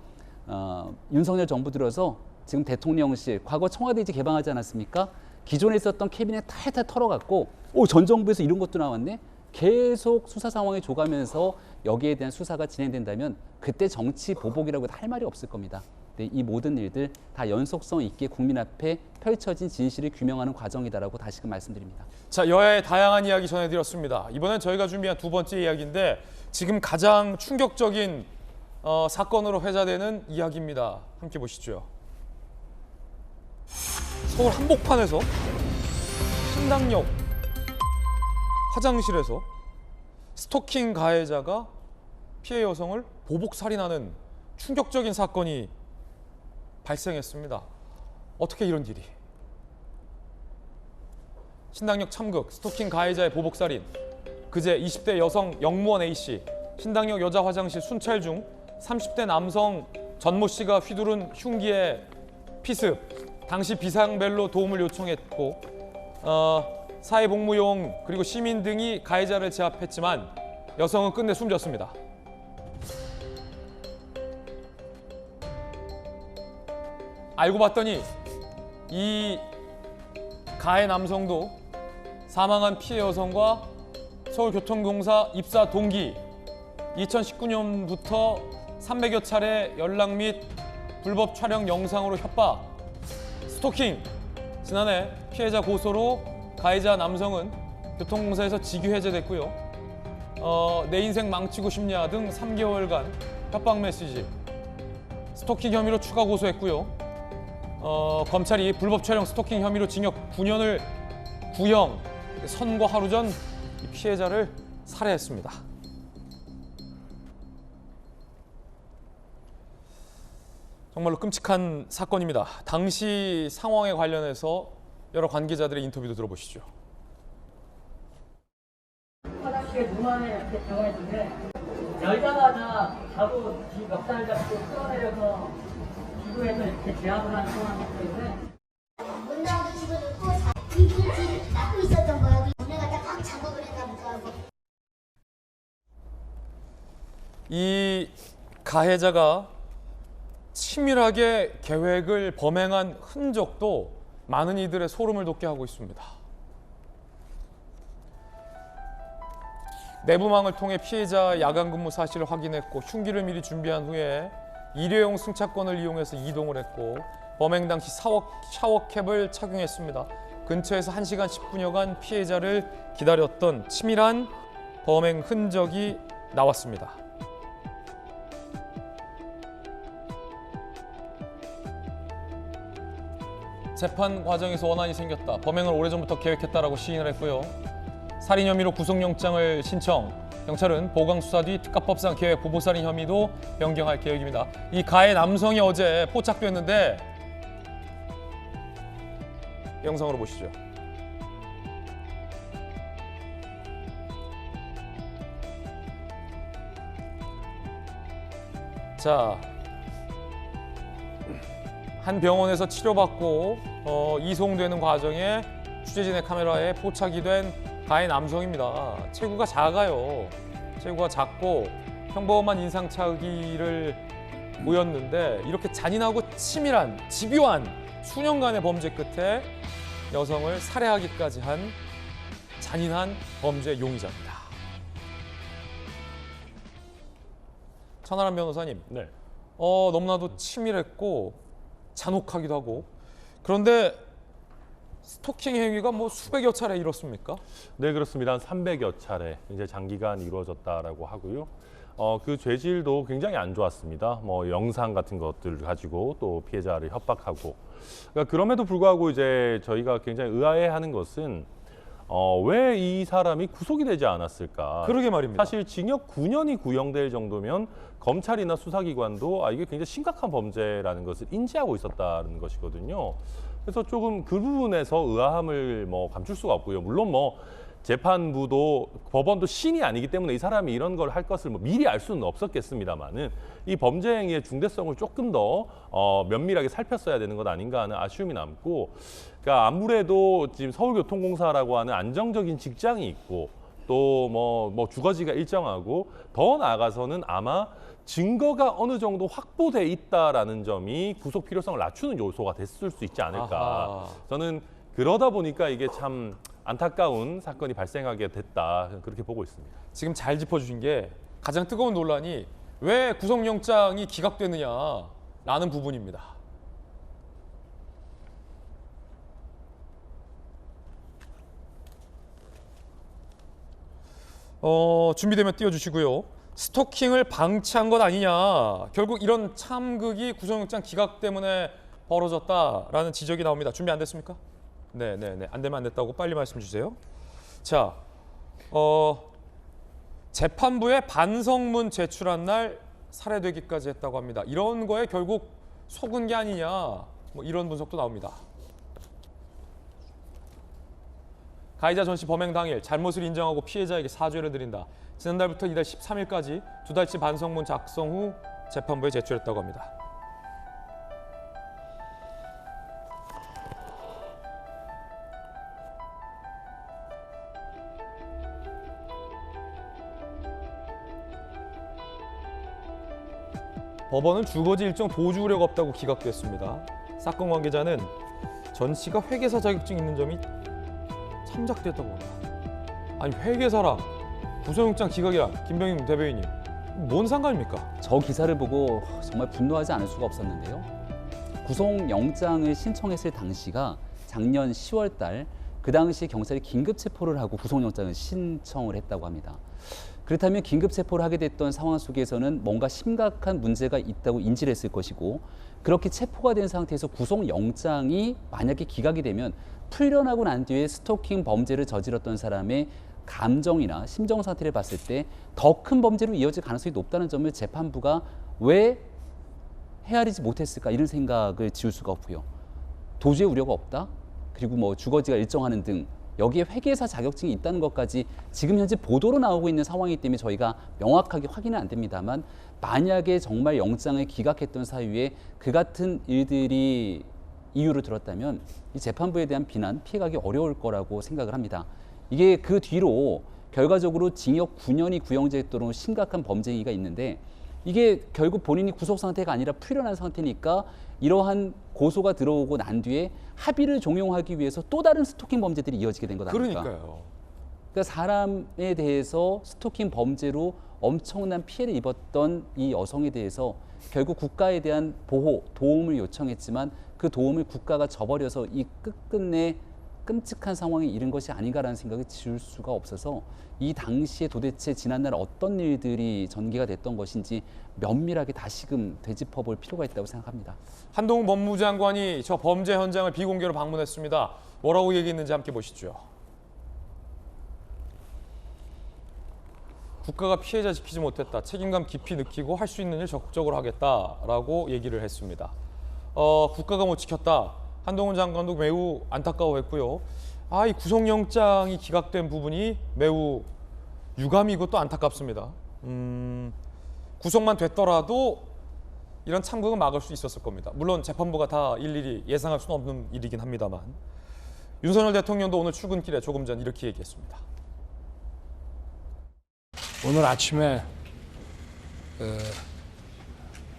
윤석열 정부 들어서 지금 대통령실, 과거 청와대 이제 개방하지 않았습니까? 기존에 있었던 캐비넷 탈탈 털어갖고 전 정부에서 이런 것도 나왔네? 계속 수사 상황에 줘가면서 여기에 대한 수사가 진행된다면 그때 정치 보복이라고 할 말이 없을 겁니다. 네, 이 모든 일들 다 연속성 있게 국민 앞에 펼쳐진 진실을 규명하는 과정이다라고 다시금 말씀드립니다. 자, 여야의 다양한 이야기 전해드렸습니다. 이번엔 저희가 준비한 두 번째 이야기인데 지금 가장 충격적인 사건으로 회자되는 이야기입니다. 함께 보시죠. 서울 한복판에서 신당역 화장실에서 스토킹 가해자가 피해 여성을 보복 살인하는 충격적인 사건이 발생했습니다. 어떻게 이런 일이? 신당역 참극, 스토킹 가해자의 보복 살인. 그제 20대 여성 영무원 A씨, 신당역 여자 화장실 순찰 중 30대 남성 전모 씨가 휘두른 흉기의 피습. 당시 비상벨로 도움을 요청했고 사회복무용 그리고 시민 등이 가해자를 제압했지만 여성은 끝내 숨졌습니다. 알고 봤더니 이 가해 남성도 사망한 피해 여성과 서울교통공사 입사 동기 2019년부터 300여 차례 연락 및 불법 촬영 영상으로 협박, 스토킹. 지난해 피해자 고소로 가해자 남성은 교통공사에서 직위 해제됐고요. 내 인생 망치고 싶냐 등 3개월간 협박 메시지, 스토킹 혐의로 추가 고소했고요. 검찰이 불법 촬영 스토킹 혐의로 징역 9년을 구형, 선고 하루 전 피해자를 살해했습니다. 정말로 끔찍한 사건입니다. 당시 상황에 관련해서 여러 관계자들의 인터뷰도 들어보시죠. 화장실에 문 안에 이렇게 들어가 있는데 열자마자 바로 멱살 잡고 끌어내려서 기부해서 이렇게 제압을 하는 상황이기 때문에 문장도 집어넣고 이 뒤를 닦고 있었던 거야. 오늘 갖다 꽉 잡아버렸나 보다. 이 가해자가 치밀하게 계획을 범행한 흔적도 많은 이들의 소름을 돋게 하고 있습니다. 내부망을 통해 피해자 야간 근무 사실을 확인했고 흉기를 미리 준비한 후에 일회용 승차권을 이용해서 이동을 했고 범행 당시 샤워캡을 착용했습니다. 근처에서 1시간 10분여간 피해자를 기다렸던 치밀한 범행 흔적이 나왔습니다. 재판 과정에서 원한이 생겼다. 범행을 오래전부터 계획했다라고 시인을 했고요. 살인 혐의로 구속영장을 신청. 경찰은 보강 수사 뒤 특가법상 계획 보복살인 혐의도 변경할 계획입니다. 이 가해 남성이 어제 포착됐는데 영상으로 보시죠. 자, 한 병원에서 치료받고 이송되는 과정에 취재진의 카메라에 포착이 된 가해 남성입니다. 체구가 작아요. 체구가 작고 평범한 인상착의를 보였는데 이렇게 잔인하고 치밀한 집요한 수년간의 범죄 끝에 여성을 살해하기까지 한 잔인한 범죄 용의자입니다. 천하람 변호사님, 네. 너무나도 치밀했고 잔혹하기도 하고 그런데 스토킹 행위가 뭐 수백여 차례 이렇습니까? 네, 그렇습니다. 한 300여 차례 이제 장기간 이루어졌다라고 하고요. 그 죄질도 굉장히 안 좋았습니다. 뭐 영상 같은 것들을 가지고 또 피해자를 협박하고. 그러니까 그럼에도 불구하고 이제 저희가 굉장히 의아해하는 것은 왜 이 사람이 구속이 되지 않았을까? 그러게 말입니다. 사실 징역 9년이 구형될 정도면 검찰이나 수사기관도 이게 굉장히 심각한 범죄라는 것을 인지하고 있었다는 것이거든요. 그래서 조금 그 부분에서 의아함을 감출 수가 없고요. 물론 재판부도 법원도 신이 아니기 때문에 이 사람이 이런 걸 할 것을 미리 알 수는 없었겠습니다만은 이 범죄 행위의 중대성을 조금 더 면밀하게 살폈어야 되는 것 아닌가 하는 아쉬움이 남고, 그러니까 아무래도 지금 서울교통공사라고 하는 안정적인 직장이 있고 또 주거지가 일정하고 더 나아가서는 아마 증거가 어느 정도 확보돼 있다라는 점이 구속 필요성을 낮추는 요소가 됐을 수 있지 않을까. 아하. 저는 그러다 보니까 이게 참 안타까운 사건이 발생하게 됐다, 그렇게 보고 있습니다. 지금 잘 짚어주신 게 가장 뜨거운 논란이 왜 구속영장이 기각되느냐라는 부분입니다. 준비되면 띄워주시고요. 스토킹을 방치한 것 아니냐. 결국 이런 참극이 구속영장 기각 때문에 벌어졌다라는 지적이 나옵니다. 준비 안 됐습니까? 네네네. 안 되면 안 됐다고 빨리 말씀 주세요. 자, 재판부에 반성문 제출한 날 살해되기까지 했다고 합니다. 이런 거에 결국 속은 게 아니냐. 이런 분석도 나옵니다. 가해자 전 씨 범행 당일 잘못을 인정하고 피해자에게 사죄를 드린다. 지난달부터 이달 13일까지 2달치 반성문 작성 후 재판부에 제출했다고 합니다. 법원은 주거지 일정 보주 우려가 없다고 기각됐습니다. 사건 관계자는 전 씨가 회계사 자격증 있는 점이 참작됐다고 합니다. 아니 회계사랑 구속영장 기각이랑 김병임 대변인님 뭔 상관입니까? 저 기사를 보고 정말 분노하지 않을 수가 없었는데요. 구속영장을 신청했을 당시가 작년 10월 달, 그 당시 경찰이 긴급 체포를 하고 구속영장을 신청을 했다고 합니다. 그렇다면 긴급 체포를 하게 됐던 상황 속에서는 뭔가 심각한 문제가 있다고 인지를 했을 것이고, 그렇게 체포가 된 상태에서 구속영장이 만약에 기각이 되면 풀려나고 난 뒤에 스토킹 범죄를 저질렀던 사람의 감정이나 심정 상태를 봤을 때 더 큰 범죄로 이어질 가능성이 높다는 점을 재판부가 왜 헤아리지 못했을까, 이런 생각을 지울 수가 없고요. 도주의 우려가 없다, 그리고 주거지가 일정하는 등 여기에 회계사 자격증이 있다는 것까지 지금 현재 보도로 나오고 있는 상황이기 때문에 저희가 명확하게 확인은 안 됩니다만 만약에 정말 영장을 기각했던 사유에 그 같은 일들이 이유를 들었다면 이 재판부에 대한 비난, 피해가기 어려울 거라고 생각을 합니다. 이게 그 뒤로 결과적으로 징역 9년이 구형됐도록 심각한 범죄 행위가 있는데 이게 결국 본인이 구속 상태가 아니라 풀려난 상태니까 이러한 고소가 들어오고 난 뒤에 합의를 종용하기 위해서 또 다른 스토킹 범죄들이 이어지게 된 것 아닙니까? 그러니까요. 그러니까 사람에 대해서 스토킹 범죄로 엄청난 피해를 입었던 이 여성에 대해서 결국 국가에 대한 보호, 도움을 요청했지만 그 도움을 국가가 저버려서 이 끝끝내 끔찍한 상황에 이른 것이 아닌가라는 생각이 지울 수가 없어서 이 당시에 도대체 지난날 어떤 일들이 전개가 됐던 것인지 면밀하게 다시금 되짚어볼 필요가 있다고 생각합니다. 한동훈 법무부 장관이 저 범죄 현장을 비공개로 방문했습니다. 뭐라고 얘기했는지 함께 보시죠. 국가가 피해자 지키지 못했다. 책임감 깊이 느끼고 할 수 있는 일 적극적으로 하겠다라고 얘기를 했습니다. 국가가 못 지켰다. 한동훈 장관도 매우 안타까워했고요. 이 구속영장이 기각된 부분이 매우 유감이고 또 안타깝습니다. 구속만 됐더라도 이런 참극은 막을 수 있었을 겁니다. 물론 재판부가 다 일일이 예상할 수는 없는 일이긴 합니다만 윤석열 대통령도 오늘 출근길에 조금 전 이렇게 얘기했습니다. 오늘 아침에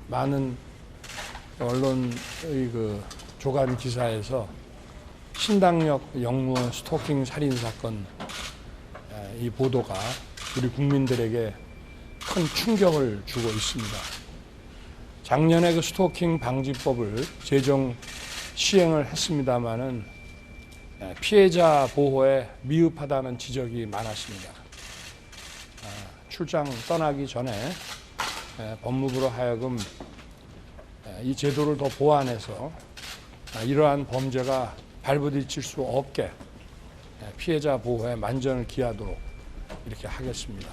많은 언론의 그 조간 기사에서 신당역 영무원 스토킹 살인 사건 이 보도가 우리 국민들에게 큰 충격을 주고 있습니다. 작년에 그 스토킹 방지법을 제정 시행을 했습니다마는 피해자 보호에 미흡하다는 지적이 많았습니다. 출장 떠나기 전에 법무부로 하여금 이 제도를 더 보완해서 이러한 범죄가 발부딪힐 수 없게 피해자 보호에 만전을 기하도록 이렇게 하겠습니다.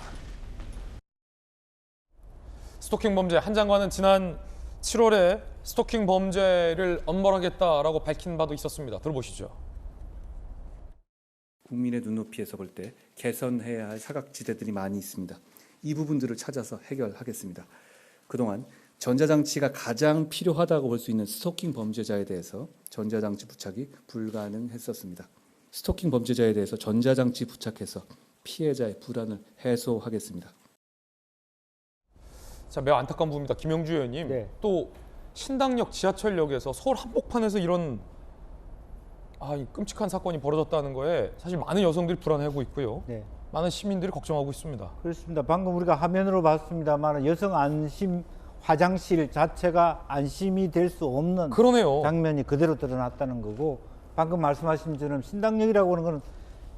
스토킹 범죄, 한 장관은 지난 7월에 스토킹 범죄를 엄벌하겠다라고 밝힌 바도 있었습니다. 들어보시죠. 국민의 눈높이에서 볼 때 개선해야 할 사각지대들이 많이 있습니다. 이 부분들을 찾아서 해결하겠습니다. 그동안 전자장치가 가장 필요하다고 볼 수 있는 스토킹 범죄자에 대해서 전자장치 부착이 불가능했었습니다. 스토킹 범죄자에 대해서 전자장치 부착해서 피해자의 불안을 해소하겠습니다. 자, 매우 안타까운 부분입니다. 김영주 의원님. 네. 또 신당역 지하철역에서 서울 한복판에서 이런 이 끔찍한 사건이 벌어졌다는 거에 사실 많은 여성들이 불안해하고 있고요. 네. 많은 시민들이 걱정하고 있습니다. 그렇습니다. 방금 우리가 화면으로 봤습니다만 여성 안심 화장실 자체가 안심이 될 수 없는 그러네요. 장면이 그대로 드러났다는 거고 방금 말씀하신 것처럼 신당역이라고 하는 것은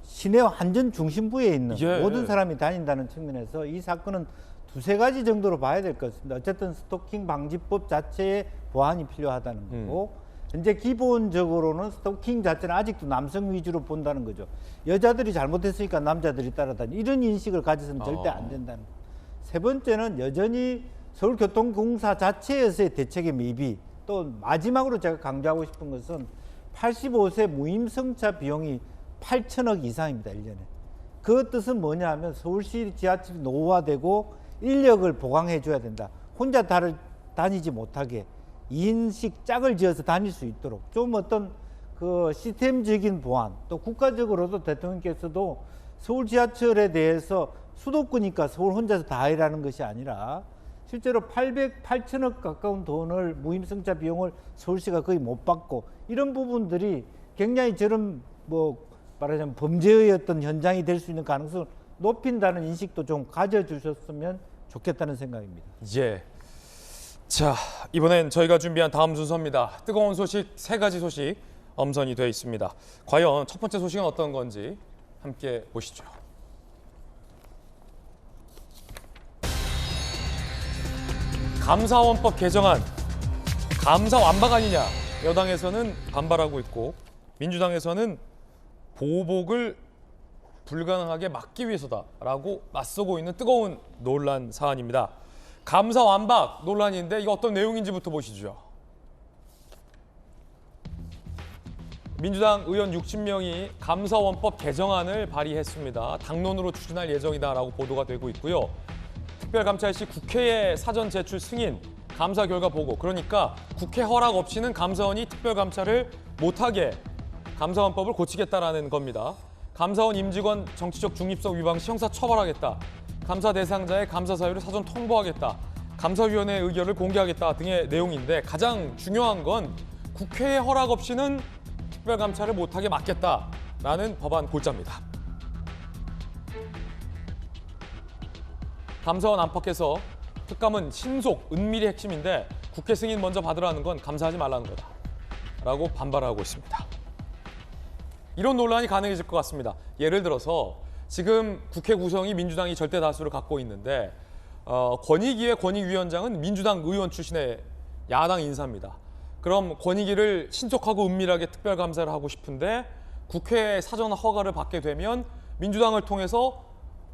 시내 완전 중심부에 있는 모든 사람이 다닌다는 측면에서 이 사건은 두세 가지 정도로 봐야 될 것 같습니다. 어쨌든 스토킹 방지법 자체의 보완이 필요하다는 거고 현재 기본적으로는 스토킹 자체는 아직도 남성 위주로 본다는 거죠. 여자들이 잘못했으니까 남자들이 따라다니 이런 인식을 가져서는 절대 안 된다는 거죠. 세 번째는 여전히 서울교통공사 자체에서의 대책의 미비, 또 마지막으로 제가 강조하고 싶은 것은 85세 무임승차 비용이 8천억 이상입니다. 1년에. 그 뜻은 뭐냐 하면 서울시 지하철이 노후화되고 인력을 보강해 줘야 된다. 혼자 다니지 못하게 2인씩 짝을 지어서 다닐 수 있도록 좀 어떤 그 시스템적인 보완, 또 국가적으로도 대통령께서도 서울 지하철에 대해서 수도권이니까 서울 혼자서 다 하라는 것이 아니라 실제로 8천억 가까운 돈을 무임승차 비용을 서울시가 거의 못 받고 이런 부분들이 굉장히 저런 말하자면 범죄의 어떤 현장이 될 수 있는 가능성을 높인다는 인식도 좀 가져주셨으면 좋겠다는 생각입니다. 예. 자, 이번엔 저희가 준비한 다음 순서입니다. 뜨거운 소식, 3가지 소식 엄선이 되어 있습니다. 과연 첫 번째 소식은 어떤 건지 함께 보시죠. 감사원법 개정안, 감사 완박 아니냐? 여당에서는 반발하고 있고 민주당에서는 보복을 불가능하게 막기 위해서다라고 맞서고 있는 뜨거운 논란 사안입니다. 감사 완박 논란인데 이거 어떤 내용인지부터 보시죠. 민주당 의원 60명이 감사원법 개정안을 발의했습니다. 당론으로 추진할 예정이다라고 보도가 되고 있고요. 특별감찰 시 국회에 사전 제출 승인, 감사 결과 보고, 그러니까 국회 허락 없이는 감사원이 특별감찰을 못하게 감사원법을 고치겠다라는 겁니다. 감사원 임직원 정치적 중립성 위반 시 형사 처벌하겠다. 감사 대상자의 감사 사유를 사전 통보하겠다. 감사위원회의 의결을 공개하겠다 등의 내용인데 가장 중요한 건 국회의 허락 없이는 특별감찰을 못하게 막겠다라는 법안 골자입니다. 감사원 안팎에서 특감은 신속, 은밀히 핵심인데 국회 승인 먼저 받으라는 건 감사하지 말라는 거다라고 반발하고 있습니다. 이런 논란이 가능해질 것 같습니다. 예를 들어서 지금 국회 구성이 민주당이 절대 다수를 갖고 있는데 권익위의 권익위원장은 민주당 의원 출신의 야당 인사입니다. 그럼 권익위를 신속하고 은밀하게 특별감사를 하고 싶은데 국회의 사전 허가를 받게 되면 민주당을 통해서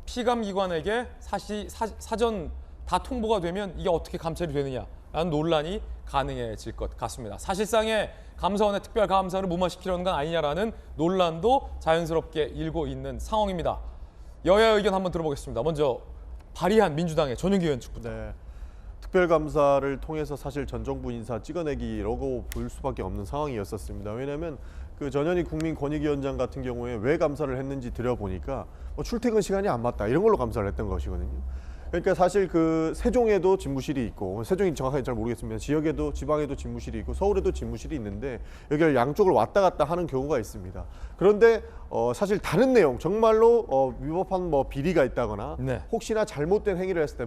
피감기관에게 사전 다 통보가 되면 이게 어떻게 감찰이 되느냐라는 논란이 가능해질 것 같습니다. 사실상의 감사원의 특별감사를 무마시키려는 건 아니냐라는 논란도 자연스럽게 일고 있는 상황입니다. 여야 의견 한번 들어보겠습니다. 먼저 발의한 민주당의 전용기 의원 측부터. 네. 특별감사를 통해서 사실 전 정부 인사 찍어내기라고 볼 수밖에 없는 상황이었었습니다. 왜냐하면 그 전현희 국민권익위원장 같은 경우에 왜 감사를 했는지 들여보니까 출퇴근 시간이 안 맞다 이런 걸로 감사를 했던 것이거든요. 그러니까 사실 그 세종에도 집무실이 있고, 세종이 정확하게 잘 모르겠습니다. 지역에도, 지방에도 집무실이 있고 서울에도 집무실이 있는데 여기를 양쪽을 왔다 갔다 하는 경우가 있습니다. 그런데 사실 다른 내용, 정말로 위법한 비리가 있다거나 혹시나 잘못된 행위를 했을 때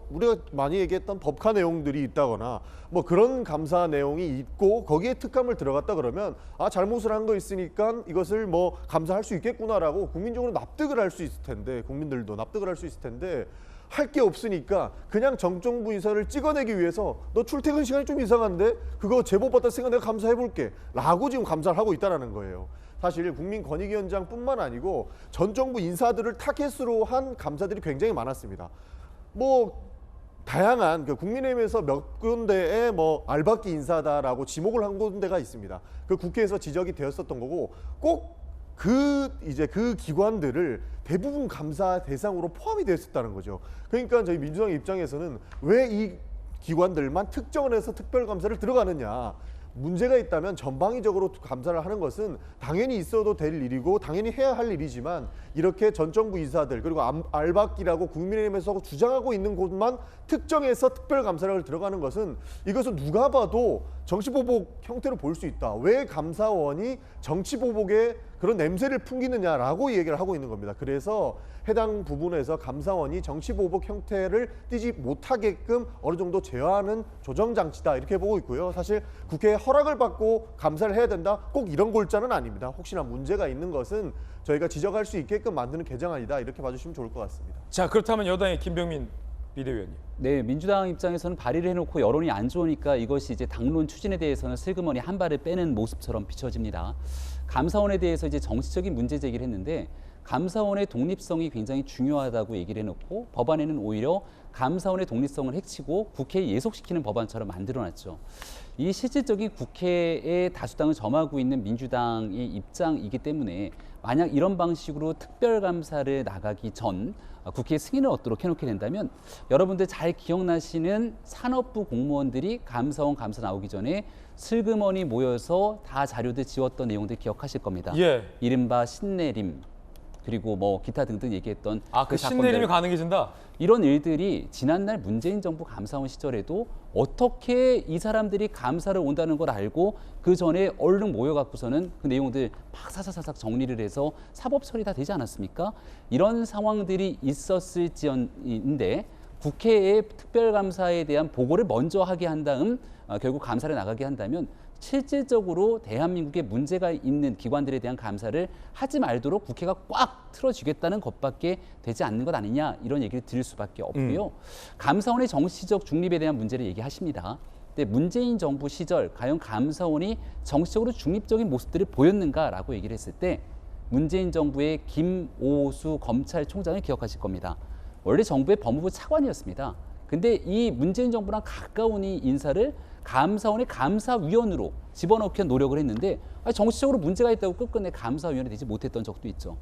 우리가 많이 얘기했던 법카 내용들이 있다거나 그런 감사 내용이 있고 거기에 특감을 들어갔다 그러면 잘못을 한 거 있으니까 이것을 감사할 수 있겠구나라고 국민적으로 납득을 할 수 있을 텐데, 국민들도 납득을 할 수 있을 텐데 할 게 없으니까 그냥 정정부 인사를 찍어내기 위해서 너 출퇴근 시간이 좀 이상한데 그거 제보 받았으니까 내가 감사해볼게 라고 지금 감사를 하고 있다는 거예요. 사실 국민권익위원장뿐만 아니고 전 정부 인사들을 타겟으로 한 감사들이 굉장히 많았습니다. 다양한 국민의힘에서 몇 군데에 알박기 인사다라고 지목을 한 군데가 있습니다. 그 국회에서 지적이 되었었던 거고 꼭 그 기관들을 대부분 감사 대상으로 포함이 되었다는 거죠. 그러니까 저희 민주당 입장에서는 왜 이 기관들만 특정을 해서 특별감사를 들어가느냐. 문제가 있다면 전방위적으로 감사를 하는 것은 당연히 있어도 될 일이고 당연히 해야 할 일이지만 이렇게 전 정부 인사들 그리고 알박기라고 국민의힘에서 주장하고 있는 곳만 특정해서 특별감사를 들어가는 것은 이것은 누가 봐도 정치보복 형태로 볼 수 있다. 왜 감사원이 정치보복의 그런 냄새를 풍기느냐라고 얘기를 하고 있는 겁니다. 그래서 해당 부분에서 감사원이 정치보복 형태를 띠지 못하게끔 어느 정도 제어하는 조정장치다 이렇게 보고 있고요. 사실 국회에 허락을 받고 감사를 해야 된다. 꼭 이런 골자는 아닙니다. 혹시나 문제가 있는 것은 저희가 지적할 수 있게끔 만드는 개정안이다. 이렇게 봐주시면 좋을 것 같습니다. 자, 그렇다면 여당의 김병민 비대위원님. 네, 민주당 입장에서는 발의를 해놓고 여론이 안 좋으니까 이것이 이제 당론 추진에 대해서는 슬그머니 한 발을 빼는 모습처럼 비춰집니다. 감사원에 대해서 이제 정치적인 문제 제기를 했는데 감사원의 독립성이 굉장히 중요하다고 얘기를 해놓고 법안에는 오히려 감사원의 독립성을 해치고 국회에 예속시키는 법안처럼 만들어놨죠. 이 실질적인 국회의 다수당을 점하고 있는 민주당의 입장이기 때문에 만약 이런 방식으로 특별감사를 나가기 전 국회에 승인을 얻도록 해놓게 된다면 여러분들 잘 기억나시는 산업부 공무원들이 감사원 감사 나오기 전에 슬그머니 모여서 다 자료들 지웠던 내용들 기억하실 겁니다. 이른바 신내림 그리고 기타 등등 얘기했던 그 신내림이 가능해진다? 이런 일들이 지난날 문재인 정부 감사원 시절에도 어떻게 이 사람들이 감사를 온다는 걸 알고 그 전에 얼른 모여갖고서는 그 내용들 막 사사사삭 정리를 해서 사법 처리 다 되지 않았습니까? 이런 상황들이 있었을지언인데 국회의 특별감사에 대한 보고를 먼저 하게 한 다음 결국 감사를 나가게 한다면 실질적으로 대한민국에 문제가 있는 기관들에 대한 감사를 하지 말도록 국회가 꽉 틀어주겠다는 것밖에 되지 않는 것 아니냐 이런 얘기를 드릴 수밖에 없고요. 감사원의 정치적 중립에 대한 문제를 얘기하십니다. 근데 문재인 정부 시절 과연 감사원이 정치적으로 중립적인 모습들을 보였는가라고 얘기를 했을 때 문재인 정부의 김오수 검찰총장을 기억하실 겁니다. 원래 정부의 법무부 차관이었습니다. 근데 이 문재인 정부랑 가까운 이 인사를 감사원의 감사위원으로 집어넣기 위한 노력을 했는데 정치적으로 문제가 있다고 끝끝내 감사위원이 되지 못했던 적도 있죠.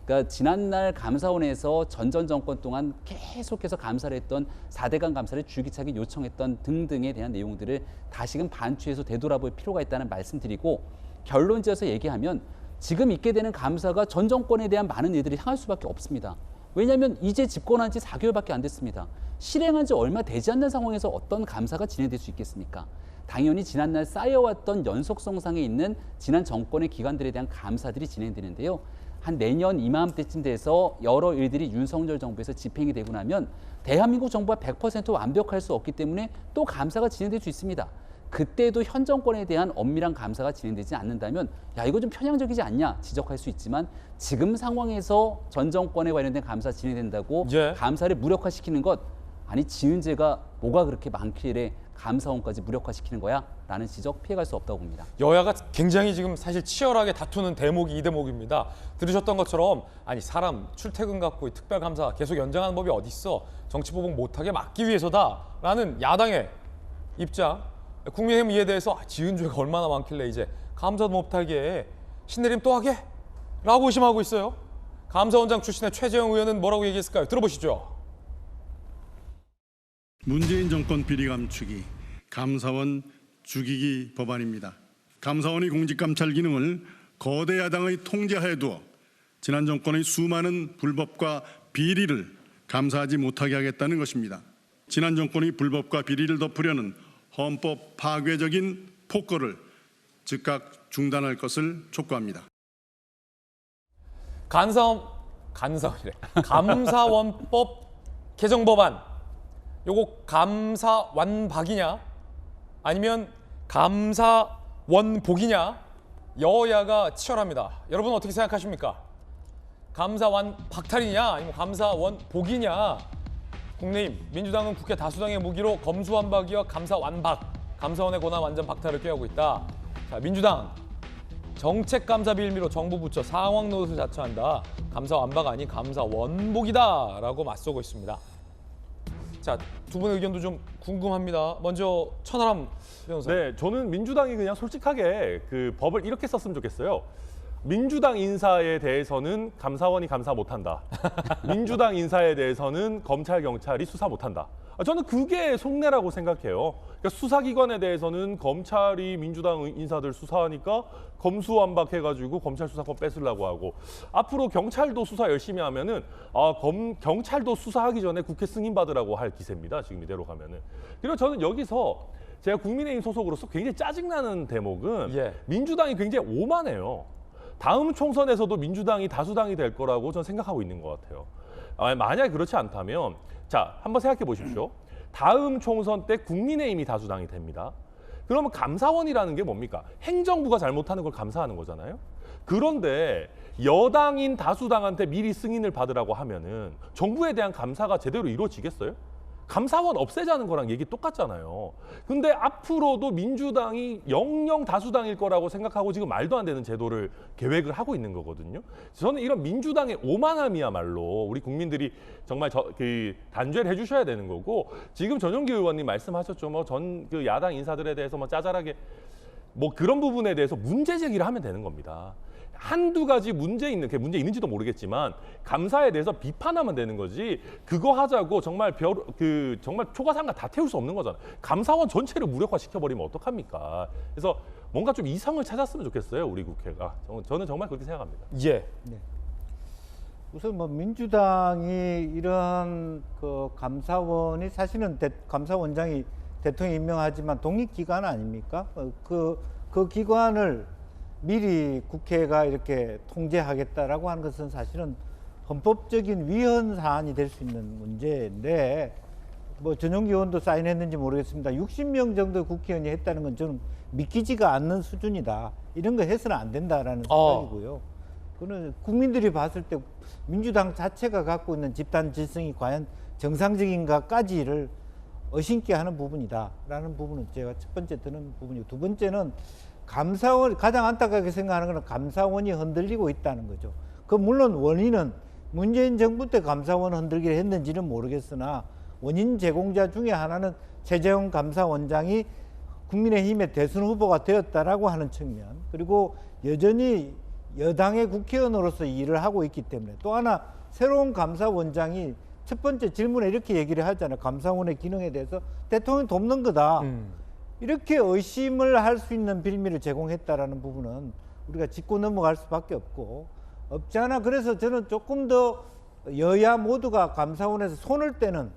그러니까 지난날 감사원에서 전 정권 동안 계속해서 감사를 했던 4대강 감사를 줄기차게 요청했던 등등에 대한 내용들을 다시금 반추해서 되돌아볼 필요가 있다는 말씀드리고 결론지어서 얘기하면 지금 있게 되는 감사가 전 정권에 대한 많은 일들이 향할 수밖에 없습니다. 왜냐하면 이제 집권한 지 4개월밖에 안 됐습니다. 실행한 지 얼마 되지 않는 상황에서 어떤 감사가 진행될 수 있겠습니까? 당연히 지난날 쌓여왔던 연속성상에 있는 지난 정권의 기관들에 대한 감사들이 진행되는데요. 한 내년 이맘때쯤 돼서 여러 일들이 윤석열 정부에서 집행이 되고 나면 대한민국 정부가 100% 완벽할 수 없기 때문에 또 감사가 진행될 수 있습니다. 그때도 현 정권에 대한 엄밀한 감사가 진행되지 않는다면 야 이거 좀 편향적이지 않냐 지적할 수 있지만 지금 상황에서 전 정권에 관련된 감사 진행된다고 감사를 무력화시키는 것 아니 지은 죄가 뭐가 그렇게 많길래 감사원까지 무력화시키는 거야? 라는 지적 피해갈 수 없다고 봅니다. 여야가 굉장히 지금 사실 치열하게 다투는 대목이 이 대목입니다. 들으셨던 것처럼 아니 사람 출퇴근 갖고 특별감사 계속 연장하는 법이 어디 있어? 정치보복 못하게 막기 위해서다라는 야당의 입장. 국민의힘 이에 대해서 지은 죄가 얼마나 많길래 이제 감사도 못하게 신내림 또 하게? 라고 의심하고 있어요. 감사원장 출신의 최재형 의원은 뭐라고 얘기했을까요? 들어보시죠. 문재인 정권 비리 감추기, 감사원 죽이기 법안입니다. 감사원의 공직감찰 기능을 거대 야당의 통제하에 두어 지난 정권의 수많은 불법과 비리를 감사하지 못하게 하겠다는 것입니다. 지난 정권의 불법과 비리를 덮으려는 헌법 파괴적인 폭거를 즉각 중단할 것을 촉구합니다. 감사원법 개정 법안. 요거 감사완박이냐 아니면 감사원복이냐 여야가 치열합니다. 여러분 어떻게 생각하십니까? 감사완박탈이냐 아니면 감사원복이냐. 국민의힘 민주당은 국회 다수당의 무기로 검수완박이와 감사완박 감사원의 권한 완전 박탈을 꾀하고 있다. 자, 민주당 정책감사 빌미로 정부 부처 상황 노릇을 자처한다. 감사완박 아닌 감사원복이다라고 맞서고 있습니다. 자, 두 분의 의견도 좀 궁금합니다. 먼저 천하람 변호사. 네, 저는 민주당이 그냥 솔직하게 그 법을 이렇게 썼으면 좋겠어요. 민주당 인사에 대해서는 감사원이 감사 못한다. 민주당 인사에 대해서는 검찰, 경찰이 수사 못한다. 저는 그게 속내라고 생각해요. 그러니까 수사기관에 대해서는 검찰이 민주당 인사들 수사하니까 검수완박해가지고 검찰 수사권 뺏으려고 하고 앞으로 경찰도 수사 열심히 하면은 경찰도 수사하기 전에 국회 승인 받으라고 할 기세입니다. 지금 이대로 가면은. 그리고 저는 여기서 제가 국민의힘 소속으로서 굉장히 짜증나는 대목은 민주당이 굉장히 오만해요. 다음 총선에서도 민주당이 다수당이 될 거라고 저는 생각하고 있는 것 같아요. 만약에 그렇지 않다면 자, 한번 생각해 보십시오. 다음 총선 때 국민의힘이 다수당이 됩니다. 그러면 감사원이라는 게 뭡니까? 행정부가 잘못하는 걸 감사하는 거잖아요. 그런데 여당인 다수당한테 미리 승인을 받으라고 하면은 정부에 대한 감사가 제대로 이루어지겠어요? 감사원 없애자는 거랑 얘기 똑같잖아요. 근데 앞으로도 민주당이 영영 다수당일 거라고 생각하고 지금 말도 안 되는 제도를 계획을 하고 있는 거거든요. 저는 이런 민주당의 오만함이야말로 우리 국민들이 정말 단죄를 해주셔야 되는 거고 지금 전용기 의원님 말씀하셨죠. 뭐 전 그 야당 인사들에 대해서 뭐 짜잘하게 뭐 그런 부분에 대해서 문제 제기를 하면 되는 겁니다. 한두 가지 문제 있는지도 모르겠지만 감사에 대해서 비판하면 되는 거지 그거 하자고 정말 정말 초과상가 다 태울 수 없는 거잖아요. 감사원 전체를 무력화시켜버리면 어떡합니까? 그래서 뭔가 좀 이성을 찾았으면 좋겠어요, 우리 국회가. 저는 정말 그렇게 생각합니다. 네. 우선 뭐 민주당이 이런 그 감사원이 사실은 감사원장이 대통령이 임명하지만 독립기관 아닙니까? 그 기관을 미리 국회가 이렇게 통제하겠다라고 하는 것은 사실은 헌법적인 위헌 사안이 될 수 있는 문제인데 뭐 전용기 의원도 사인했는지 모르겠습니다. 60명 정도 국회의원이 했다는 건 저는 믿기지가 않는 수준이다. 이런 거 해서는 안 된다라는 생각이고요. 그거는 국민들이 봤을 때 민주당 자체가 갖고 있는 집단 질성이 과연 정상적인가까지를 의심케 하는 부분이다라는 부분은 제가 첫 번째 드는 부분이고 두 번째는 감사원 가장 안타깝게 생각하는 것은 감사원이 흔들리고 있다는 거죠. 그 물론 원인은 문재인 정부 때 감사원 흔들기를 했는지는 모르겠으나 원인 제공자 중에 하나는 최재형 감사원장이 국민의힘의 대선 후보가 되었다라고 하는 측면, 그리고 여전히 여당의 국회의원으로서 일을 하고 있기 때문에, 또 하나 새로운 감사원장이 첫 번째 질문에 이렇게 얘기를 하잖아요. 감사원의 기능에 대해서 대통령이 돕는 거다. 이렇게 의심을 할 수 있는 빌미를 제공했다라는 부분은 우리가 짚고 넘어갈 수밖에 없지 않아. 그래서 저는 조금 더 여야 모두가 감사원에서 손을 떼는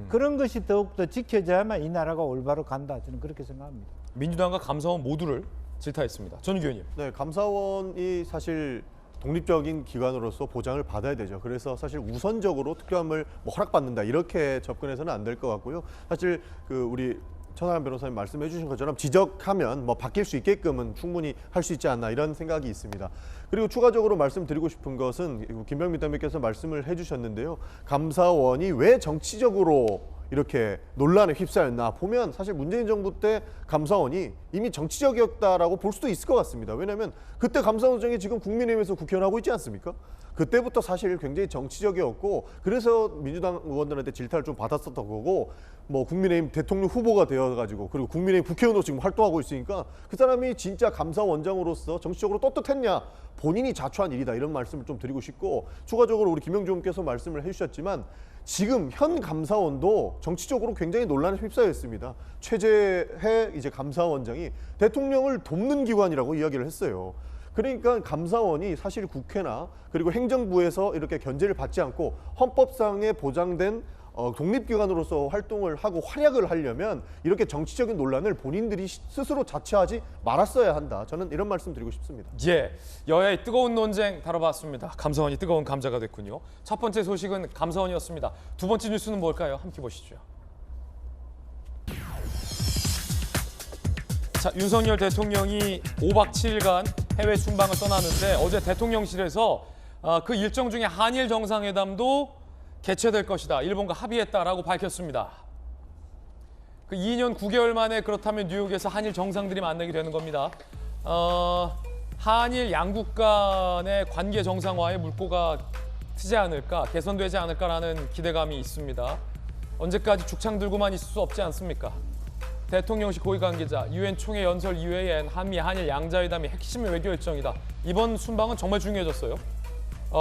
그런 것이 더욱더 지켜져야만 이 나라가 올바로 간다. 저는 그렇게 생각합니다. 민주당과 감사원 모두를 질타했습니다. 전유기 의원님. 네, 감사원이 사실 독립적인 기관으로서 보장을 받아야 되죠. 그래서 사실 우선적으로 특별함을 허락받는다 이렇게 접근해서는 안 될 것 같고요. 사실 우리 천하람 변호사님 말씀해 주신 것처럼 지적하면 바뀔 수 있게끔은 충분히 할 수 있지 않나 이런 생각이 있습니다. 그리고 추가적으로 말씀드리고 싶은 것은 김병민 대표께서 말씀을 해주셨는데요. 감사원이 왜 정치적으로 이렇게 논란에 휩싸였나 보면 사실 문재인 정부 때 감사원이 이미 정치적이었다라고 볼 수도 있을 것 같습니다. 왜냐하면 그때 감사원장이 지금 국민의힘에서 국회의원하고 있지 않습니까? 그때부터 사실 굉장히 정치적이었고, 그래서 민주당 의원들한테 질타를 좀 받았었던 거고, 국민의힘 대통령 후보가 되어가지고, 그리고 국민의힘 국회의원으로 지금 활동하고 있으니까 그 사람이 진짜 감사원장으로서 정치적으로 떳떳했냐, 본인이 자초한 일이다 이런 말씀을 좀 드리고 싶고, 추가적으로 우리 김영주 의원께서 말씀을 해주셨지만 지금 현 감사원도 정치적으로 굉장히 논란에 휩싸여 있습니다. 최재해 이제 감사원장이 대통령을 돕는 기관이라고 이야기를 했어요. 그러니까 감사원이 사실 국회나 그리고 행정부에서 이렇게 견제를 받지 않고 헌법상에 보장된 독립기관으로서 활동을 하고 활약을 하려면 이렇게 정치적인 논란을 본인들이 스스로 자처하지 말았어야 한다. 저는 이런 말씀 드리고 싶습니다. 예, 여야의 뜨거운 논쟁 다뤄봤습니다. 감사원이 뜨거운 감자가 됐군요. 첫 번째 소식은 감사원이었습니다. 두 번째 뉴스는 뭘까요? 함께 보시죠. 자, 윤석열 대통령이 5박 7일간 해외 순방을 떠나는데 어제 대통령실에서 그 일정 중에 한일 정상회담도 개최될 것이다. 일본과 합의했다라고 밝혔습니다. 그 2년 9개월 만에 그렇다면 뉴욕에서 한일 정상들이 만나게 되는 겁니다. 한일 양국 간의 관계 정상화에 물꼬가 트지 않을까, 개선되지 않을까라는 기대감이 있습니다. 언제까지 죽창 들고만 있을 수 없지 않습니까? 대통령실 고위 관계자, 유엔 총회 연설 이외엔 한미, 한일 양자회담이 핵심 외교 일정이다. 이번 순방은 정말 중요해졌어요.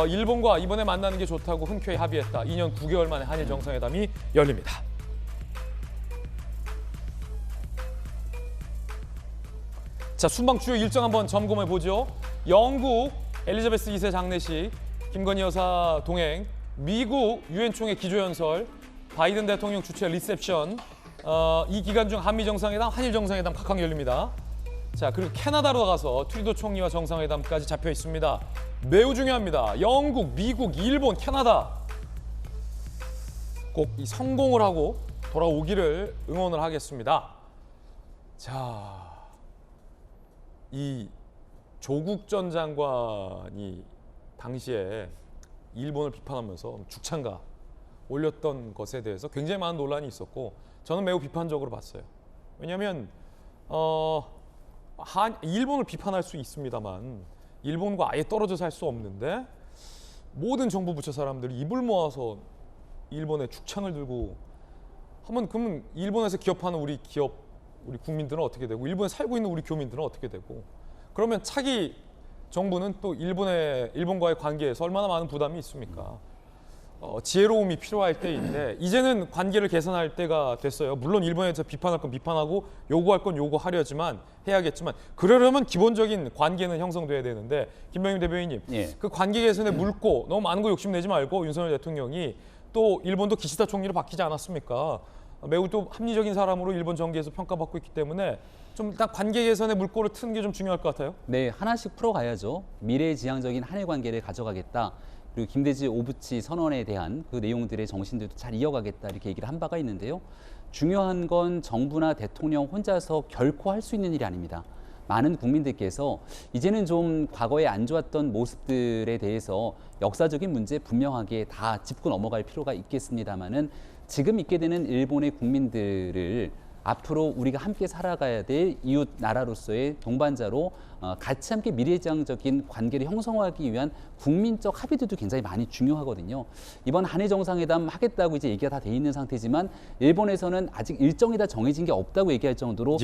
일본과 이번에 만나는 게 좋다고 흔쾌히 합의했다. 2년 9개월 만에 한일 정상회담이 열립니다. 자, 순방 주요 일정 한번 점검해 보죠. 영국 엘리자베스 2세 장례식, 김건희 여사 동행, 미국 유엔 총회 기조연설, 바이든 대통령 주최 리셉션, 이 기간 중 한미 정상회담, 한일 정상회담 각각 열립니다. 자, 그리고 캐나다로 가서 트루도 총리와 정상회담까지 잡혀 있습니다. 매우 중요합니다. 영국, 미국, 일본, 캐나다 꼭 이 성공을 하고 돌아오기를 응원을 하겠습니다. 자, 이 조국 전 장관이 당시에 일본을 비판하면서 죽창가 올렸던 것에 대해서 굉장히 많은 논란이 있었고 저는 매우 비판적으로 봤어요. 왜냐하면 일본을 비판할 수 있습니다만 일본과 아예 떨어져 살 수 없는데 모든 정부 부처 사람들이 입을 모아서 일본에 죽창을 들고 하면 그러면 일본에서 기업하는 우리 국민들은 어떻게 되고 일본에 살고 있는 우리 교민들은 어떻게 되고 그러면 차기 정부는 또 일본과의 관계에서 얼마나 많은 부담이 있습니까? 지혜로움이 필요할 때인데 이제는 관계를 개선할 때가 됐어요. 물론 일본에서 비판할 건 비판하고 요구할 건 요구하려지만 해야겠지만 그러려면 기본적인 관계는 형성돼야 되는데 김병민 대변인님 그 관계 개선에 물고 너무 많은 거 욕심내지 말고 윤석열 대통령이 또 일본도 기시다 총리로 바뀌지 않았습니까? 매우 또 합리적인 사람으로 일본 정계에서 평가받고 있기 때문에 좀 일단 관계 개선에 물꼬를 트는 게 좀 중요할 것 같아요. 네, 하나씩 풀어가야죠. 미래지향적인 한일 관계를 가져가겠다. 그리고 김대지 오부치 선언에 대한 그 내용들의 정신들도 잘 이어가겠다 이렇게 얘기를 한 바가 있는데요. 중요한 건 정부나 대통령 혼자서 결코 할 수 있는 일이 아닙니다. 많은 국민들께서 이제는 좀 과거에 안 좋았던 모습들에 대해서 역사적인 문제 분명하게 다 짚고 넘어갈 필요가 있겠습니다마는 지금 있게 되는 일본의 국민들을 앞으로 우리가 함께 살아가야 될 이웃 나라로서의 동반자로 같이 함께 미래지향적인 관계를 형성하기 위한 국민적 합의들도 굉장히 많이 중요하거든요. 이번 한일 정상회담 하겠다고 이제 얘기가 다 돼 있는 상태지만 일본에서는 아직 일정이 다 정해진 게 없다고 얘기할 정도로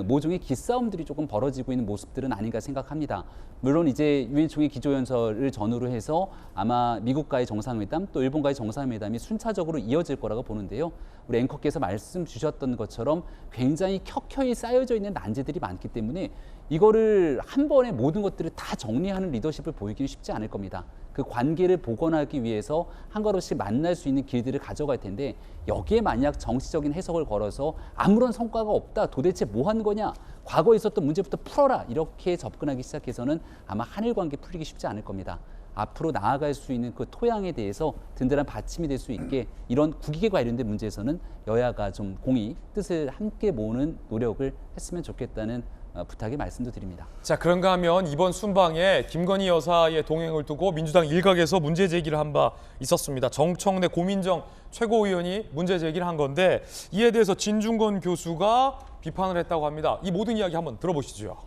모종의 기싸움들이 조금 벌어지고 있는 모습들은 아닌가 생각합니다. 물론 이제 유엔 총회 기조연설을 전후로 해서 아마 미국과의 정상회담 또 일본과의 정상회담이 순차적으로 이어질 거라고 보는데요. 우리 앵커께서 말씀 주셨던 것처럼 굉장히 켜켜이 쌓여져 있는 난제들이 많기 때문에 이거를 한 번에 모든 것들을 다 정리하는 리더십을 보이기는 쉽지 않을 겁니다. 그 관계를 복원하기 위해서 한 걸음씩 만날 수 있는 길들을 가져갈 텐데 여기에 만약 정치적인 해석을 걸어서 아무런 성과가 없다. 도대체 뭐 한 거냐? 과거에 있었던 문제부터 풀어라. 이렇게 접근하기 시작해서는 아마 한일 관계 풀리기 쉽지 않을 겁니다. 앞으로 나아갈 수 있는 그 토양에 대해서 든든한 받침이 될 수 있게 이런 국익에 관련된 문제에서는 여야가 좀 공의, 뜻을 함께 모으는 노력을 했으면 좋겠다는 부탁의 말씀도 드립니다. 자, 그런가 하면 이번 순방에 김건희 여사의 동행을 두고 민주당 일각에서 문제 제기를 한 바 있었습니다. 정청래 고민정 최고위원이 문제 제기를 한 건데 이에 대해서 진중권 교수가 비판을 했다고 합니다. 이 모든 이야기 한번 들어보시죠.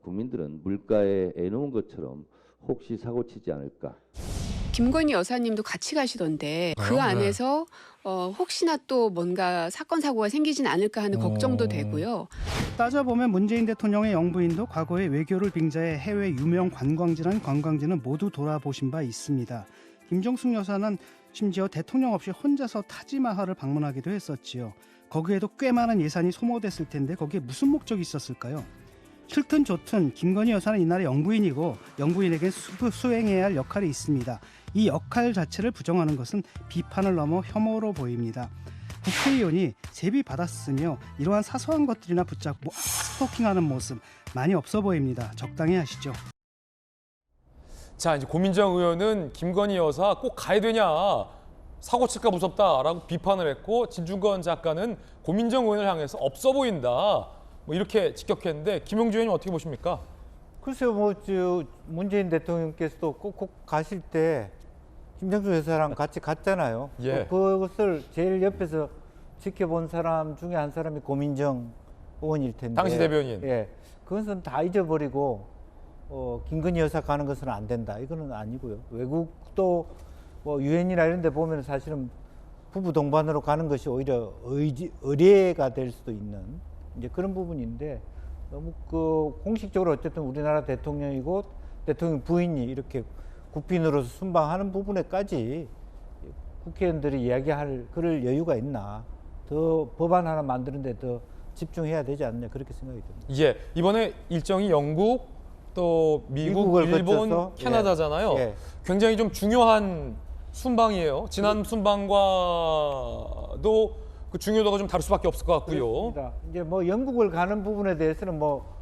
국민들은 물가에 애놓은 것처럼 혹시 사고치지 않을까. 김건희 여사님도 같이 가시던데 그 안에서 혹시나 또 뭔가 사건 사고가 생기진 않을까 하는 걱정도 되고요. 따져보면 문재인 대통령의 영부인도 과거에 외교를 빙자해 해외 유명 관광지란 관광지는 모두 돌아보신 바 있습니다. 김정숙 여사는 심지어 대통령 없이 혼자서 타지마할을 방문하기도 했었지요. 거기에도 꽤 많은 예산이 소모됐을 텐데 거기에 무슨 목적이 있었을까요? 싫든 좋든 김건희 여사는 이날의 영부인이고 영부인에겐 수행해야 할 역할이 있습니다. 이 역할 자체를 부정하는 것은 비판을 넘어 혐오로 보입니다. 국회의원이 세비 받았으며 이러한 사소한 것들이나 붙잡고 스토킹하는 모습 많이 없어 보입니다. 적당히 하시죠. 자, 이제 고민정 의원은 김건희 여사 꼭 가야 되냐, 사고 칠까 무섭다라고 비판을 했고 진중권 작가는 고민정 의원을 향해서 없어 보인다. 뭐 이렇게 직격했는데 김용주 의원님 어떻게 보십니까? 글쎄요, 문재인 대통령께서도 꼭 가실 때 김정숙 여사랑 같이 갔잖아요. 그것을 제일 옆에서 지켜본 사람 중에 한 사람이 고민정 의원일 텐데. 당시 대변인. 그것은 다 잊어버리고 김건희 여사 가는 것은 안 된다. 이거는 아니고요. 외국도 유엔이나 이런 데 보면 사실은 부부 동반으로 가는 것이 오히려 의례가 될 수도 있는 이제 그런 부분인데 너무 공식적으로 어쨌든 우리나라 대통령이고 대통령 부인이 이렇게 국빈으로서 순방하는 부분에까지 국회의원들이 이야기할 그럴 여유가 있나. 더 법안 하나 만드는데 더 집중해야 되지 않냐 그렇게 생각이 듭니다. 이번에 일정이 영국 또 미국, 일본, 거쳐서, 캐나다잖아요. 굉장히 좀 중요한 순방이에요. 지난 순방과도 그 중요도가 좀 다를 수밖에 없을 것 같고요. 그렇습니다. 이제 영국을 가는 부분에 대해서는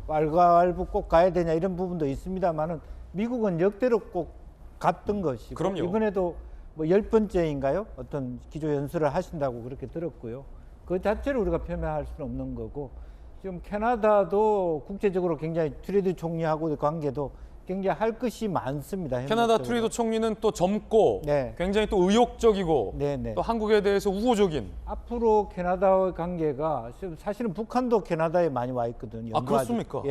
왈가왈부 꼭 가야 되냐 이런 부분도 있습니다만은 미국은 역대로 꼭 갔던 것이고 그럼요. 이번에도 10번째인가요? 어떤 기조 연설을 하신다고 그렇게 들었고요. 그 자체를 우리가 폄훼할 수는 없는 거고 지금 캐나다도 국제적으로 굉장히 트루도 총리하고의 관계도 굉장히 할 것이 많습니다. 캐나다 트루도 총리는 또 젊고 굉장히 또 의욕적이고 또 한국에 대해서 우호적인. 앞으로 캐나다와의 관계가 사실은 북한도 캐나다에 많이 와 있거든요. 그렇습니까?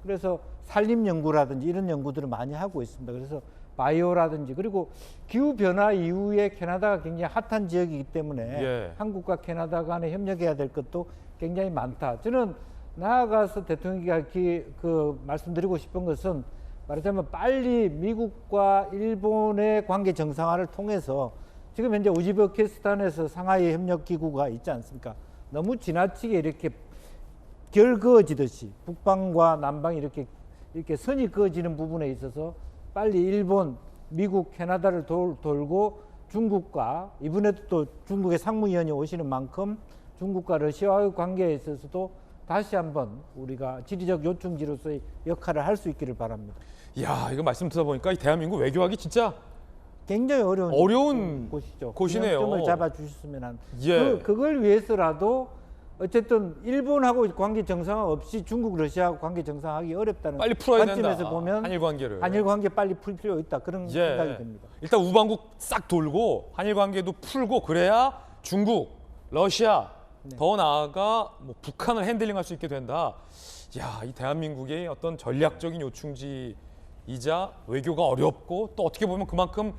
그래서 산림 연구라든지 이런 연구들을 많이 하고 있습니다. 그래서 바이오라든지 그리고 기후 변화 이후에 캐나다가 굉장히 핫한 지역이기 때문에 한국과 캐나다 간에 협력해야 될 것도 굉장히 많다. 저는 나아가서 대통령이 말씀드리고 싶은 것은 말하자면 빨리 미국과 일본의 관계 정상화를 통해서 지금 현재 우즈베키스탄에서 상하이 협력기구가 있지 않습니까? 너무 지나치게 이렇게 결 그어지듯이 북방과 남방이 이렇게 선이 그어지는 부분에 있어서 빨리 일본, 미국, 캐나다를 돌고 중국과 이번에도 또 중국의 상무위원이 오시는 만큼 중국과 러시아와의 관계에 있어서도 다시 한번 우리가 지리적 요충지로서의 역할을 할 수 있기를 바랍니다. 이야, 이거 말씀 들어보니까 이 대한민국 외교하기 진짜 굉장히 어려운 곳이네요. 점을 잡아주셨으면 한. 그걸 위해서라도 어쨌든 일본하고 관계 정상화 없이 중국, 러시아하고 관계 정상화하기 어렵다는 빨리 풀어야 관점에서 된다. 보면 한일 관계 빨리 풀 필요 있다 그런 생각이 듭니다. 일단 우방국 싹 돌고 한일 관계도 풀고 그래야 중국, 러시아 더 나아가 북한을 핸들링할 수 있게 된다. 야, 이 대한민국의 어떤 전략적인 요충지이자 외교가 어렵고 또 어떻게 보면 그만큼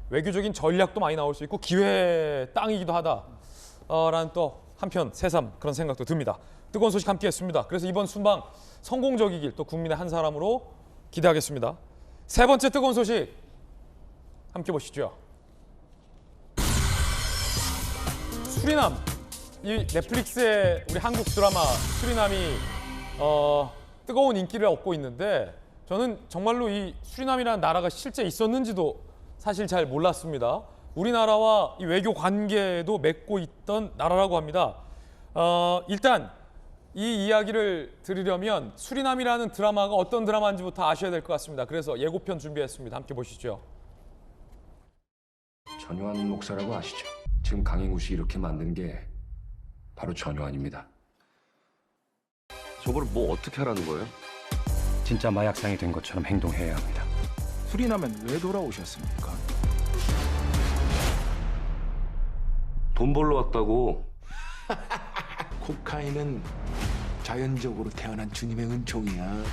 외교적인 전략도 많이 나올 수 있고 기회의 땅이기도 하다라는 또 한편 새삼 그런 생각도 듭니다. 뜨거운 소식 함께했습니다. 그래서 이번 순방 성공적이길 또 국민의 한 사람으로 기대하겠습니다. 세 번째 뜨거운 소식 함께 보시죠. 수리남, 이 넷플릭스의 우리 한국 드라마 수리남이 뜨거운 인기를 얻고 있는데 저는 정말로 이 수리남이라는 나라가 실제 있었는지도 사실 잘 몰랐습니다. 우리나라와 이 외교 관계도 맺고 있던 나라라고 합니다. 일단 이 이야기를 들으려면 수리남이라는 드라마가 어떤 드라마인지부터 아셔야 될 것 같습니다. 그래서 예고편 준비했습니다. 함께 보시죠. 전효한 목사라고 아시죠? 지금 강행구 씨 이렇게 만든 게 바로 전효한입니다. 저걸 뭐 어떻게 하라는 거예요? 진짜 마약상이 된 것처럼 행동해야 합니다. 수리남엔 왜 돌아오셨습니까? 돈 벌러 왔다고. 코카인은 자연적으로 태어난 주님의 은총이야.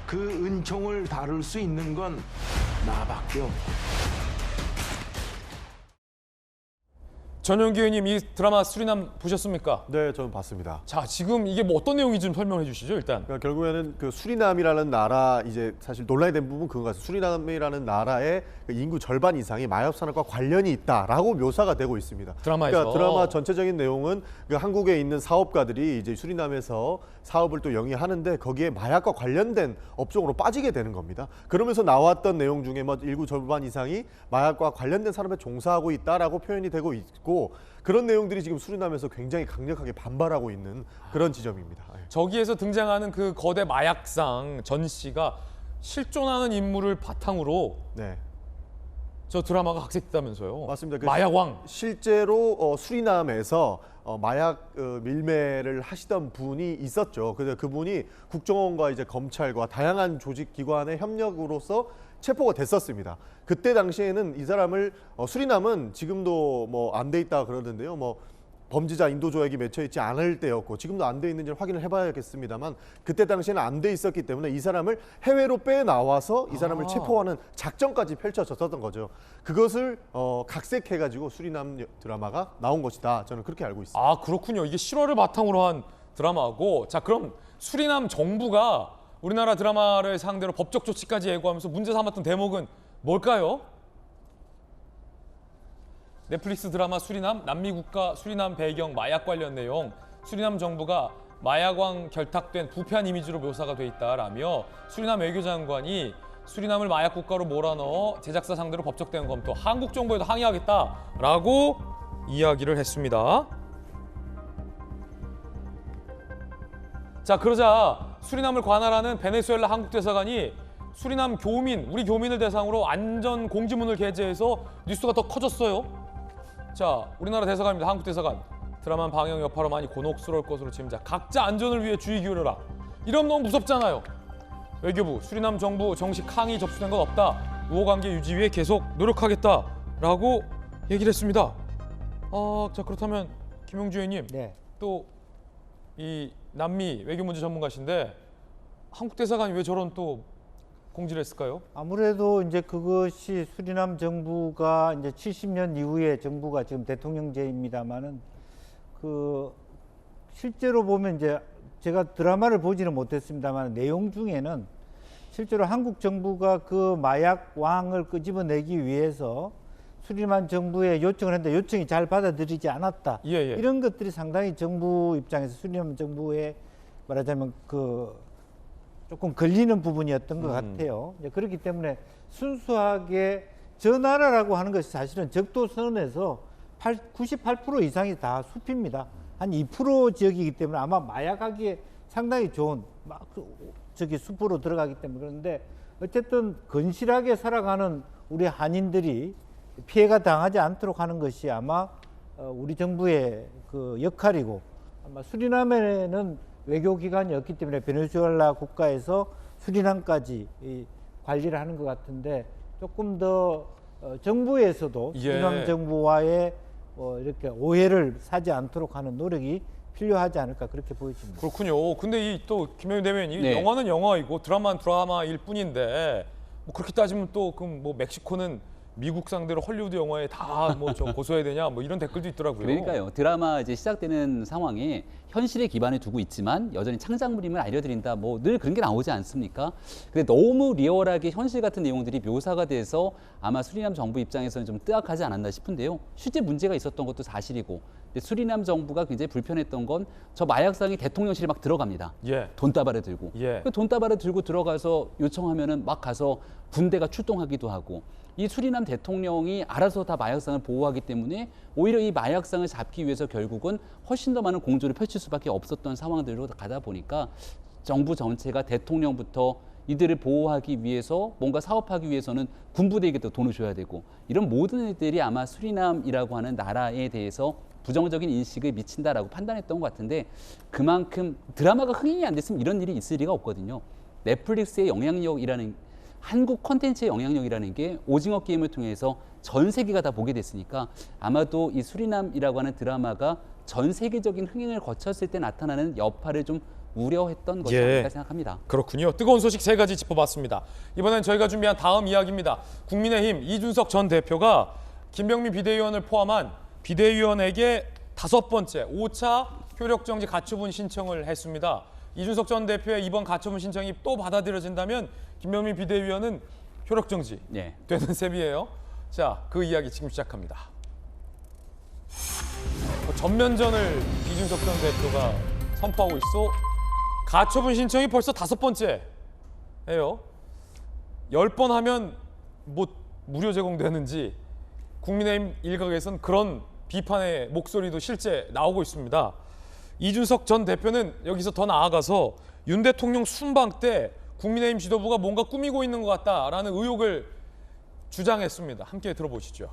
그 은총을 다룰 수 있는 건 나밖에 없고. 전용기 의원님, 이 드라마 수리남 보셨습니까? 네, 저는 봤습니다. 자, 지금 이게 뭐 어떤 내용인지 좀 설명해 주시죠, 일단. 그러니까 결국에는 그 수리남이라는 나라, 이제 사실 논란이 된 부분 그거 같아요. 수리남이라는 나라의 그 인구 절반 이상이 마약 산업과 관련이 있다라고 묘사가 되고 있습니다. 드라마에서. 그러니까 드라마 전체적인 내용은 그 한국에 있는 사업가들이 이제 수리남에서 사업을 또 영위하는데 거기에 마약과 관련된 업종으로 빠지게 되는 겁니다. 그러면서 나왔던 내용 중에 뭐 인구 절반 이상이 마약과 관련된 산업에 종사하고 있다라고 표현이 되고 있고, 그런 내용들이 지금 수리남에서 굉장히 강력하게 반발하고 있는 그런 지점입니다. 저기에서 등장하는 그 거대 마약상 전 씨가 실존하는 인물을 바탕으로 네. 저 드라마가 각색됐다면서요. 맞습니다. 그 마약왕. 실제로 수리남에서 마약 밀매를 하시던 분이 있었죠. 그래서 그분이 국정원과 이제 검찰과 다양한 조직 기관의 협력으로서 체포가 됐었습니다. 그때 당시에는 이 사람을 수리남은 지금도 뭐 안 돼 있다 그러는데요. 뭐 범죄자 인도 조약이 맺혀 있지 않을 때였고 지금도 안 돼 있는지를 확인을 해봐야겠습니다만 그때 당시에는 안 돼 있었기 때문에 이 사람을 해외로 빼나와서 이 사람을 체포하는 작전까지 펼쳐졌었던 거죠. 그것을 각색해가지고 수리남 드라마가 나온 것이다. 저는 그렇게 알고 있습니다. 아, 그렇군요. 이게 실화를 바탕으로 한 드라마고, 자, 그럼 수리남 정부가 우리나라 드라마를 상대로 법적 조치까지 예고하면서 문제 삼았던 대목은 뭘까요? 넷플릭스 드라마 수리남, 남미 국가 수리남 배경 마약 관련 내용, 수리남 정부가 마약왕 결탁된 부패한 이미지로 묘사가 돼 있다라며 수리남 외교장관이 수리남을 마약 국가로 몰아넣어 제작사 상대로 법적 대응 검토, 한국 정부에도 항의하겠다라고 이야기를 했습니다. 자, 그러자 수리남을 관할하는 베네수엘라 한국 대사관이 수리남 교민, 우리 교민을 대상으로 안전 공지문을 게재해서 뉴스가 더 커졌어요. 자, 우리나라 대사관입니다. 한국 대사관. 드라마 방영 여파로 많이 곤혹스러울 것으로 짐작. 각자 안전을 위해 주의 기울여라. 이러면 너무 무섭잖아요. 외교부, 수리남 정부 정식 항의 접수된 건 없다. 우호관계 유지 위해 계속 노력하겠다라고 얘기를 했습니다. 자, 그렇다면 김용주 의원님, 네. 또 이 남미 외교 문제 전문가신데 한국 대사관이 왜 저런 또 공지를 했을까요? 아무래도 이제 그것이 수리남 정부가 이제 70년 이후에 정부가 지금 대통령제입니다만은 그 실제로 보면 이제 제가 드라마를 보지는 못했습니다만 내용 중에는 실제로 한국 정부가 그 마약 왕을 끄집어내기 위해서 수리남 정부에 요청을 했는데 요청이 잘 받아들이지 않았다. 이런 것들이 상당히 정부 입장에서 수리남 정부에 말하자면 그 조금 걸리는 부분이었던 것 같아요. 그렇기 때문에 순수하게 저 나라라고 하는 것이 사실은 적도선에서 98% 이상이 다 숲입니다. 한 2% 지역이기 때문에 아마 마약하기에 상당히 좋은 저기 숲으로 들어가기 때문에 그런데 어쨌든 건실하게 살아가는 우리 한인들이 피해가 당하지 않도록 하는 것이 아마 우리 정부의 그 역할이고 아마 수리남에는 외교기관이 없기 때문에 베네수엘라 국가에서 수리남까지 관리를 하는 것 같은데 조금 더 정부에서도 수리남 정부와의 이렇게 오해를 사지 않도록 하는 노력이 필요하지 않을까 그렇게 보여집니다. 그렇군요. 근데 이 또 김영민 대변인 네. 영화는 영화이고 드라마는 드라마일 뿐인데 뭐 그렇게 따지면 또 그럼 뭐 멕시코는 미국 상대로 헐리우드 영화에 다 뭐 저 고소해야 되냐 뭐 이런 댓글도 있더라고요. 그러니까요. 드라마 이제 시작되는 상황에 현실에 기반을 두고 있지만 여전히 창작물임을 알려드린다. 뭐 늘 그런 게 나오지 않습니까? 근데 너무 리얼하게 현실 같은 내용들이 묘사가 돼서 아마 수리남 정부 입장에서는 좀 뜨악하지 않았나 싶은데요. 실제 문제가 있었던 것도 사실이고, 근데 수리남 정부가 굉장히 불편했던 건 저 마약상이 대통령실에 막 들어갑니다. 예. 돈다발을 들고. 예. 그 돈다발을 들고 들어가서 요청하면은 막 가서 군대가 출동하기도 하고. 이 수리남 대통령이 알아서 다 마약상을 보호하기 때문에 오히려 이 마약상을 잡기 위해서 결국은 훨씬 더 많은 공조를 펼칠 수밖에 없었던 상황들로 가다 보니까 정부 전체가 대통령부터 이들을 보호하기 위해서 뭔가 사업하기 위해서는 군부대에게도 돈을 줘야 되고, 이런 모든 일들이 아마 수리남이라고 하는 나라에 대해서 부정적인 인식을 미친다라고 판단했던 것 같은데, 그만큼 드라마가 흥행이 안 됐으면 이런 일이 있을 리가 없거든요. 넷플릭스의 영향력이라는, 한국 콘텐츠의 영향력이라는 게 오징어 게임을 통해서 전 세계가 다 보게 됐으니까 아마도 이 수리남이라고 하는 드라마가 전 세계적인 흥행을 거쳤을 때 나타나는 여파를 좀 우려했던 것이 아닐까 생각합니다. 그렇군요. 뜨거운 소식 3가지 짚어봤습니다. 이번엔 저희가 준비한 다음 이야기입니다. 국민의힘 이준석 전 대표가 김병민 비대위원을 포함한 비대위원에게 5번째 5차 효력정지 가처분 신청을 했습니다. 이준석 전 대표의 이번 가처분 신청이 또 받아들여진다면 김병민 비대위원은 효력정지 되는 셈이에요. 자, 그 이야기 지금 시작합니다. 전면전을 이준석 전 대표가 선포하고 있어. 가처분 신청이 벌써 5번째예요. 10번 하면 뭐 무료 제공되는지 국민의힘 일각에선 그런 비판의 목소리도 실제 나오고 있습니다. 이준석 전 대표는 여기서 더 나아가서 윤 대통령 순방 때 국민의힘 지도부가 뭔가 꾸미고 있는 것 같다라는 의혹을 주장했습니다. 함께 들어보시죠.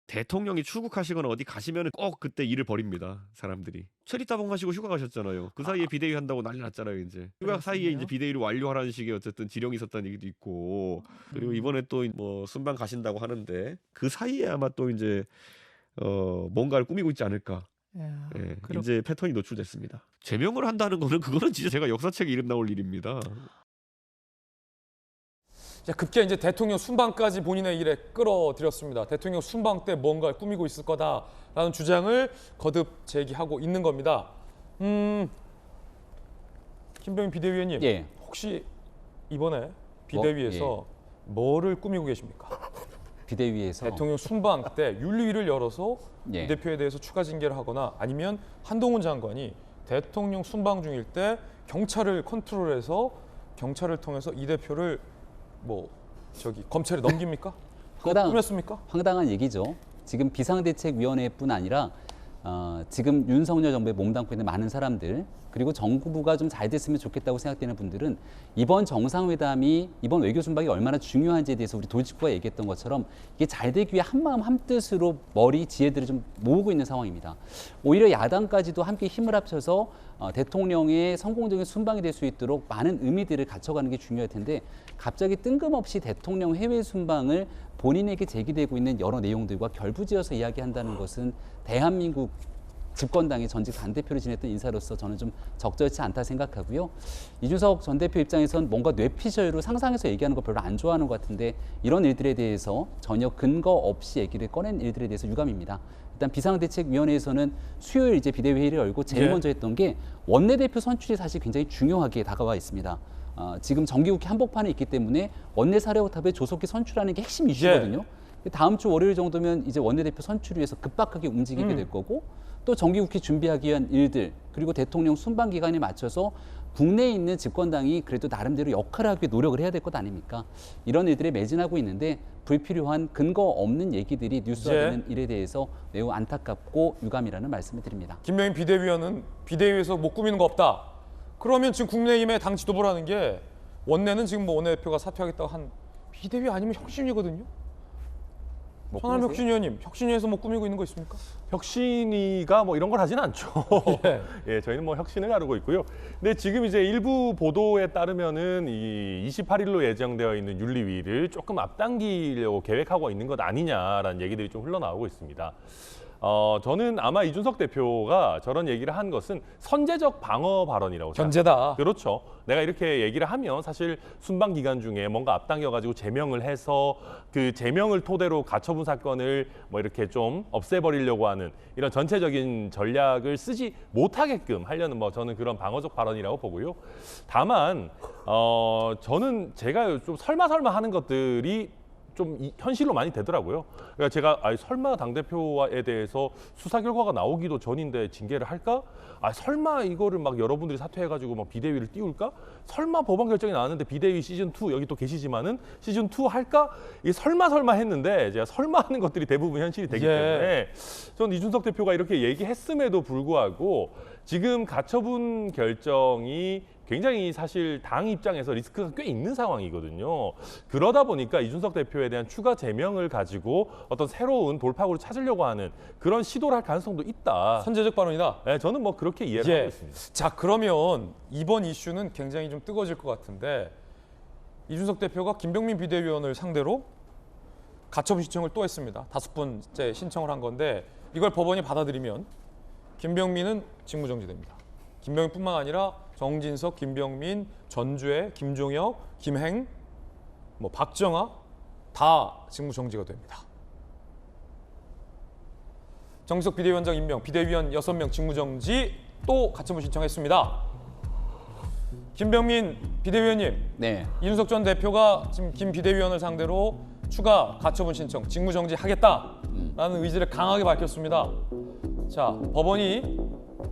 대통령이 출국하시거나 어디 가시면 꼭 그때 일을 벌입니다. 사람들이. 체리따봉 하시고 휴가 가셨잖아요. 그 사이에 비대위 한다고 난리 났잖아요. 이제 휴가 사이에 이제 비대위를 완료하라는 식의 어쨌든 지령이 있었다는 얘기도 있고, 그리고 이번에 또 뭐 순방 가신다고 하는데 그 사이에 아마 또 이제 뭔가를 꾸미고 있지 않을까. 예, 이제 패턴이 노출됐습니다. 제명을 한다는 거는 그거는 진짜 제가 역사책에 이름 나올 일입니다. 자, 급기야 이제 대통령 순방까지 본인의 일에 끌어들였습니다. 대통령 순방 때 뭔가를 꾸미고 있을 거다라는 주장을 거듭 제기하고 있는 겁니다. 김병민 비대위원님, 혹시 이번에 비대위에서 뭐를 꾸미고 계십니까? 비대위에서 대통령 순방 때 윤리위를 열어서 이 대표에 대해서 추가 징계를 하거나, 아니면 한동훈 장관이 대통령 순방 중일 때 경찰을 컨트롤해서 경찰을 통해서 이 대표를 뭐 검찰에 넘깁니까? 꾸몄습니까? 황당한 얘기죠. 지금 비상대책위원회뿐 아니라 지금 윤석열 정부에 몸담고 있는 많은 사람들, 그리고 정부가 좀 잘 됐으면 좋겠다고 생각되는 분들은 이번 정상회담이, 이번 외교 순방이 얼마나 중요한지에 대해서 우리 도지국가 얘기했던 것처럼 이게 잘 되기 위해 한마음 한뜻으로 머리 지혜들을 좀 모으고 있는 상황입니다. 오히려 야당까지도 함께 힘을 합쳐서 대통령의 성공적인 순방이 될 수 있도록 많은 의미들을 갖춰가는 게 중요할 텐데, 갑자기 뜬금없이 대통령 해외 순방을 본인에게 제기되고 있는 여러 내용들과 결부지어서 이야기한다는 것은 대한민국 집권당의 전직 당대표를 지냈던 인사로서 저는 좀 적절치 않다 생각하고요. 이준석 전 대표 입장에선 뭔가 뇌피셜로 상상해서 얘기하는 거 별로 안 좋아하는 것 같은데, 이런 일들에 대해서 전혀 근거 없이 얘기를 꺼낸 일들에 대해서 유감입니다. 일단 비상대책위원회에서는 수요일 이제 비대위회의를 열고 제일 먼저 했던 게 원내대표 선출이 사실 굉장히 중요하게 다가와 있습니다. 지금 정기국회 한복판에 있기 때문에 원내 사령탑에 조속히 선출하는 게 핵심 이슈거든요. 다음 주 월요일 정도면 이제 원내대표 선출을 위해서 급박하게 움직이게 될 거고, 또 정기국회 준비하기 위한 일들, 그리고 대통령 순방 기간에 맞춰서 국내에 있는 집권당이 그래도 나름대로 역할을 하기 위해 노력을 해야 될 것 아닙니까? 이런 일들에 매진하고 있는데 불필요한 근거 없는 얘기들이 뉴스화되는 일에 대해서 매우 안타깝고 유감이라는 말씀을 드립니다. 김병민 비대위원은 비대위에서 못 꾸미는 거 없다. 그러면 지금 국민의힘의 당 지도부라는 게, 원내는 지금 뭐 원내대표가 사퇴하겠다고 한 비대위 아니면 혁신위거든요. 천하람 혁신위원님, 혁신위에서 뭐 꾸미고 있는 거 있습니까? 혁신위가 뭐 이런 걸 하진 않죠. 예, 저희는 뭐 혁신을 가르고 있고요. 근데 지금 이제 일부 보도에 따르면은 이 28일로 예정되어 있는 윤리위를 조금 앞당기려고 계획하고 있는 것 아니냐라는 얘기들이 좀 흘러나오고 있습니다. 저는 아마 이준석 대표가 저런 얘기를 한 것은 선제적 방어 발언이라고 견제다. 그렇죠. 내가 이렇게 얘기를 하면 사실 순방 기간 중에 뭔가 앞당겨가지고 제명을 해서 그 제명을 토대로 가처분 사건을 뭐 이렇게 좀 없애버리려고 하는 이런 전체적인 전략을 쓰지 못하게끔 하려는 뭐 저는 그런 방어적 발언이라고 보고요. 다만 저는 제가 좀 설마 하는 것들이 좀 현실로 많이 되더라고요. 그러니까 제가 설마 당대표에 대해서 수사 결과가 나오기도 전인데 징계를 할까? 설마 이거를 막 여러분들이 사퇴해가지고 막 비대위를 띄울까? 설마 법원 결정이 나왔는데 비대위 시즌2 여기 또 계시지만은 시즌2 할까? 이게 설마 했는데 제가 설마 하는 것들이 대부분 현실이 되기 때문에 전 이준석 대표가 이렇게 얘기했음에도 불구하고 지금 가처분 결정이 굉장히 사실 당 입장에서 리스크가 꽤 있는 상황이거든요. 그러다 보니까 이준석 대표에 대한 추가 제명을 가지고 어떤 새로운 돌파구를 찾으려고 하는 그런 시도를 할 가능성도 있다. 선제적 발언이다. 네, 저는 뭐 그렇게 이해를 하고 있습니다. 자, 그러면 이번 이슈는 굉장히 좀 뜨거워질 것 같은데 이준석 대표가 김병민 비대위원을 상대로 가처분 신청을 또 했습니다. 5번째 신청을 한 건데 이걸 법원이 받아들이면 김병민은 직무정지됩니다. 김병민뿐만 아니라 정진석, 김병민, 전주혜, 김종혁, 김행, 뭐 박정아 다 직무정지가 됩니다. 정진석 비대위원장 임명, 비대위원 6명 직무정지 또 가처분 신청했습니다. 김병민 비대위원님, 네. 이준석 전 대표가 지금 김 비대위원을 상대로 추가 가처분 신청, 직무정지 하겠다라는 의지를 강하게 밝혔습니다. 자, 법원이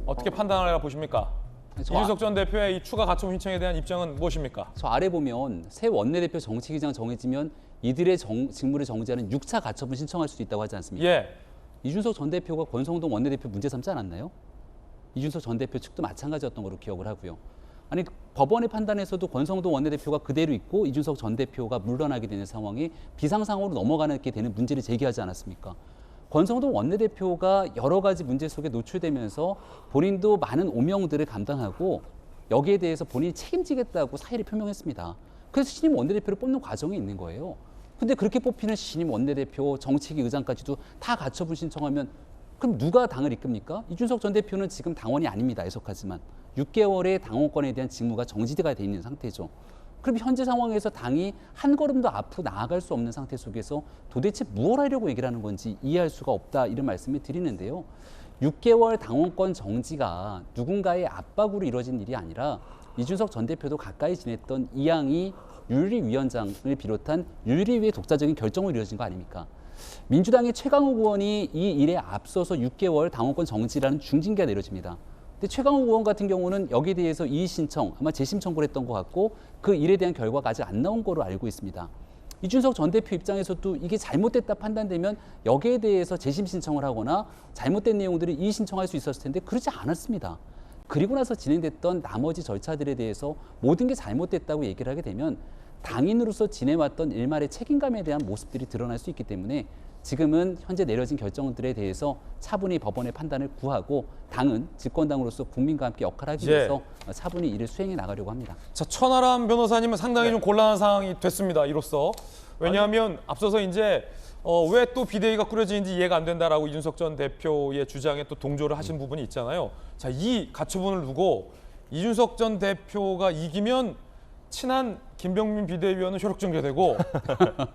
어떻게 판단하리라 보십니까? 이준석 전 대표의 이 추가 가처분 신청에 대한 입장은 무엇입니까? 저 아래 보면 새 원내대표 정치기장 정해지면 이들의 직무를 정지하는 6차 가처분 신청할 수도 있다고 하지 않습니까? 예. 이준석 전 대표가 권성동 원내대표 문제 삼지 않았나요? 이준석 전 대표 측도 마찬가지였던 걸로 기억을 하고요. 아니 법원의 판단에서도 권성동 원내대표가 그대로 있고 이준석 전 대표가 물러나게 되는 상황이 비상상황으로 넘어가게 되는 문제를 제기하지 않았습니까? 권성동 원내대표가 여러 가지 문제 속에 노출되면서 본인도 많은 오명들을 감당하고 여기에 대해서 본인이 책임지겠다고 사의를 표명했습니다. 그래서 신임 원내대표를 뽑는 과정이 있는 거예요. 근데 그렇게 뽑히는 신임 원내대표, 정책위 의장까지도 다 가처분 신청하면 그럼 누가 당을 이끕니까? 이준석 전 대표는 지금 당원이 아닙니다. 애석하지만 6개월의 당원권에 대한 직무가 정지가 돼 있는 상태죠. 그럼 현재 상황에서 당이 한 걸음 더 앞으로 나아갈 수 없는 상태 속에서 도대체 무엇 하려고 얘기를 하는 건지 이해할 수가 없다 이런 말씀을 드리는데요. 6개월 당원권 정지가 누군가의 압박으로 이루어진 일이 아니라 이준석 전 대표도 가까이 지냈던 이양희 윤리위원장을 비롯한 윤리위의 독자적인 결정으로 이루어진 거 아닙니까? 민주당의 최강욱 의원이 이 일에 앞서서 6개월 당원권 정지라는 중징계가 내려집니다. 근데 최강욱 의원 같은 경우는 여기에 대해서 이의 신청, 아마 재심 청구를 했던 것 같고 그 일에 대한 결과가 아직 안 나온 거로 알고 있습니다. 이준석 전 대표 입장에서도 이게 잘못됐다 판단되면 여기에 대해서 재심 신청을 하거나 잘못된 내용들을 이의 신청할 수 있었을 텐데 그렇지 않았습니다. 그리고 나서 진행됐던 나머지 절차들에 대해서 모든 게 잘못됐다고 얘기를 하게 되면 당인으로서 지내왔던 일말의 책임감에 대한 모습들이 드러날 수 있기 때문에 지금은 현재 내려진 결정들에 대해서 차분히 법원의 판단을 구하고 당은 집권당으로서 국민과 함께 역할을 하기 위해서 차분히 이를 수행해 나가려고 합니다. 자, 천하람 변호사님은 상당히 좀 곤란한 상황이 됐습니다. 이로써. 왜냐하면 앞서서 이제 왜 또 비대위가 꾸려지는지 이해가 안 된다라고 이준석 전 대표의 주장에 또 동조를 하신 부분이 있잖아요. 자, 이 가처분을 두고 이준석 전 대표가 이기면 친한 김병민 비대위원은 효력정지되고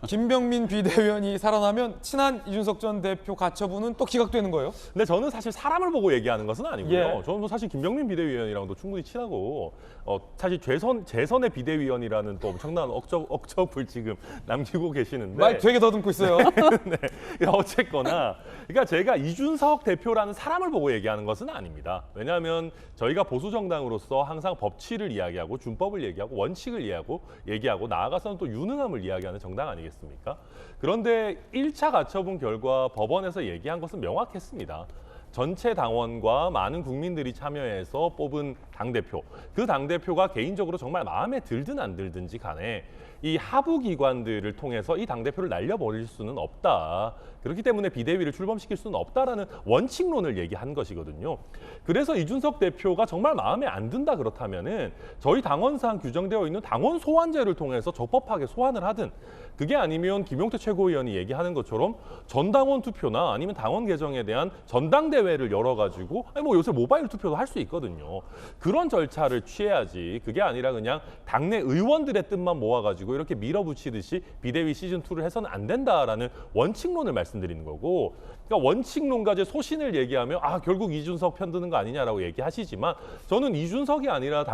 김병민 비대위원이 살아나면 친한 이준석 전 대표 가처분은 또 기각되는 거예요? 근데 저는 사실 사람을 보고 얘기하는 것은 아니고요. 예. 저는 사실 김병민 비대위원이랑도 충분히 친하고 사실 재선의 비대위원이라는 또 엄청난 억적을 지금 남기고 계시는데 말 되게 더듬고 있어요. 네. 어쨌거나 그러니까 제가 이준석 대표라는 사람을 보고 얘기하는 것은 아닙니다. 왜냐하면 저희가 보수 정당으로서 항상 법치를 이야기하고 준법을 얘기하고 원칙을 얘기하고 나아가서는 또 유능함을 이야기하는 정당 아니겠습니까? 그런데 1차 가처분 결과 법원에서 얘기한 것은 명확했습니다. 전체 당원과 많은 국민들이 참여해서 뽑은 당대표, 그 당대표가 개인적으로 정말 마음에 들든 안 들든지 간에 이 하부 기관들을 통해서 이 당대표를 날려버릴 수는 없다. 그렇기 때문에 비대위를 출범시킬 수는 없다라는 원칙론을 얘기한 것이거든요. 그래서 이준석 대표가 정말 마음에 안 든다 그렇다면은 저희 당원상 규정되어 있는 당원 소환제를 통해서 적법하게 소환을 하든, 그게 아니면 김용태 최고위원이 얘기하는 것처럼 전당원 투표나 아니면 당원 개정에 대한 전당대회를 열어가지고, 아니 뭐 요새 모바일 투표도 할 수 있거든요. 그런 절차를 취해야지, 그게 아니라 그냥 당내 의원들의 뜻만 모아가지고 이렇게 밀어붙이듯이 비대위 시즌2를 해서는 안 된다라는 원칙론을 말씀드리는 거고, 그러니까 원칙론과 이제 소신을 얘기하면 결국 이준석 편드는 거 아니냐라고 얘기하시지만, 저는 이준석이 아니라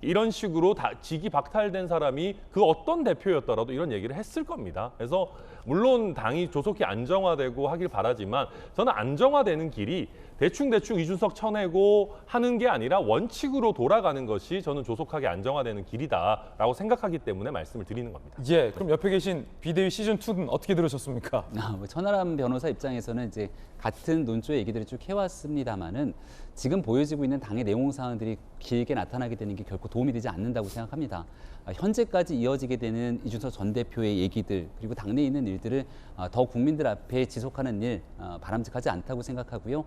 이런 식으로 직이 박탈된 사람이 그 어떤 대표였더라도 이런 얘기를 했을 겁니다. 그래서 물론 당이 조속히 안정화되고 하길 바라지만, 저는 안정화되는 길이 대충 이준석 쳐내고 하는 게 아니라 원칙으로 돌아가는 것이 저는 조속하게 안정화되는 길이다라고 생각하기 때문에 말씀을 드리는 겁니다. 예, 그럼 옆에 계신 비대위 시즌2는 어떻게 들으셨습니까? 천하람 변호사 입장에서는 이제 같은 논조의 얘기들을 쭉 해왔습니다만은 지금 보여지고 있는 당의 내용 사항들이 길게 나타나게 되는 게 결코 도움이 되지 않는다고 생각합니다. 현재까지 이어지게 되는 이준석 전 대표의 얘기들, 그리고 당내에 있는 일들을 더 국민들 앞에 지속하는 일 바람직하지 않다고 생각하고요.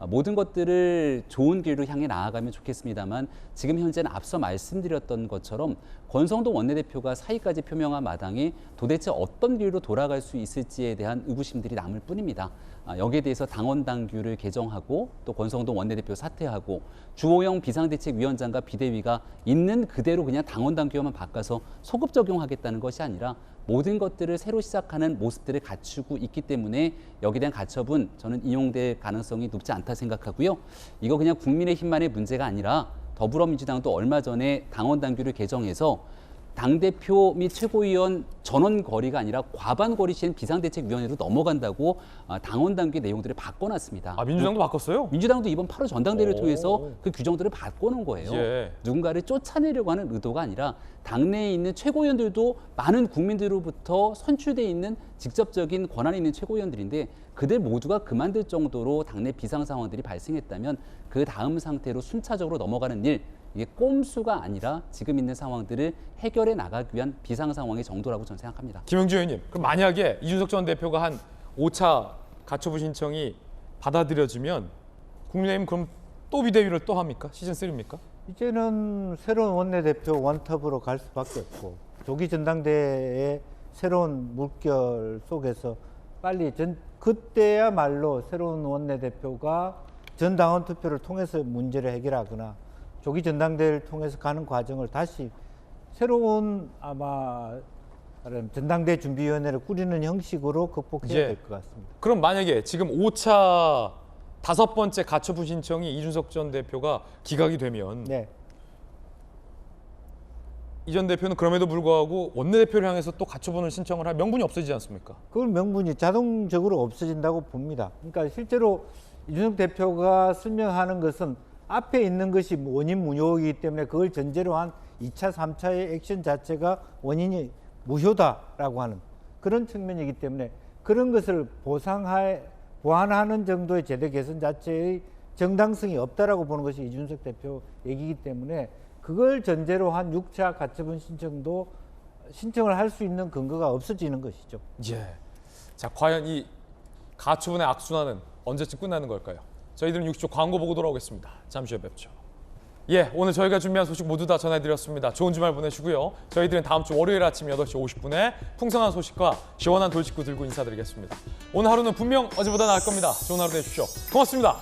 모든 것들을 좋은 길로 향해 나아가면 좋겠습니다만, 지금 현재는 앞서 말씀드렸던 것처럼 권성동 원내대표가 사의까지 표명한 마당에 도대체 어떤 길로 돌아갈 수 있을지에 대한 의구심들이 남을 뿐입니다. 여기에 대해서 당원 당규를 개정하고 또 권성동 원내대표 사퇴하고 주호영 비상대책위원장과 비대위가 있는 그대로 그냥 당원 당규만 바꿔서 소급 적용하겠다는 것이 아니라 모든 것들을 새로 시작하는 모습들을 갖추고 있기 때문에 여기에 대한 가처분 저는 인용될 가능성이 높지 않다 생각하고요. 이거 그냥 국민의힘만의 문제가 아니라 더불어민주당도 얼마 전에 당원 당규를 개정해서 당대표 및 최고위원 전원 거리가 아니라 과반 거리 시엔 비상대책위원회로 넘어간다고 당원 당규 내용들을 바꿔놨습니다. 민주당도 바꿨어요? 민주당도 이번 8월 전당대회를 통해서 그 규정들을 바꿔놓은 거예요. 예. 누군가를 쫓아내려고 하는 의도가 아니라 당내에 있는 최고위원들도 많은 국민들로부터 선출돼 있는 직접적인 권한이 있는 최고위원들인데, 그들 모두가 그만둘 정도로 당내 비상 상황들이 발생했다면 그 다음 상태로 순차적으로 넘어가는 일, 이게 꼼수가 아니라 지금 있는 상황들을 해결해 나가기 위한 비상 상황의 정도라고 저는 생각합니다. 김영주 의원님, 그럼 만약에 이준석 전 대표가 한 5차 가처분 신청이 받아들여지면 국민의힘 그럼 또 비대위를 또 합니까? 시즌3입니까? 이제는 새로운 원내대표 원톱으로 갈 수밖에 없고, 조기 전당대회의 새로운 물결 속에서 빨리 그때야말로 새로운 원내대표가 전당원 투표를 통해서 문제를 해결하거나 조기 전당대회를 통해서 가는 과정을 다시 새로운 아마 전당대 준비위원회를 꾸리는 형식으로 극복해야 될 것 같습니다. 그럼 만약에 지금 5차 5번째 가처분 신청이 이준석 전 대표가 기각이 되면 이 전 대표는 그럼에도 불구하고 원내대표를 향해서 또 가처분을 신청을 할 명분이 없어지지 않습니까? 그건 명분이 자동적으로 없어진다고 봅니다. 그러니까 실제로 이준석 대표가 설명하는 것은 앞에 있는 것이 원인 무효이기 때문에 그걸 전제로 한 2차, 3차의 액션 자체가 원인이 무효다라고 하는 그런 측면이기 때문에 그런 것을 보완하는 정도의 제도 개선 자체의 정당성이 없다라고 보는 것이 이준석 대표 얘기이기 때문에 그걸 전제로 한 6차 가처분 신청도 신청을 할 수 있는 근거가 없어지는 것이죠. 예. 자, 과연 이 가처분의 악순환은 언제쯤 끝나는 걸까요? 저희들은 60초 광고 보고 돌아오겠습니다. 잠시 후에 뵙죠. 예, 오늘 저희가 준비한 소식 모두 다 전해드렸습니다. 좋은 주말 보내시고요. 저희들은 다음 주 월요일 아침 8시 50분에 풍성한 소식과 시원한 돌직구 들고 인사드리겠습니다. 오늘 하루는 분명 어제보다 나을 겁니다. 좋은 하루 되십시오. 고맙습니다.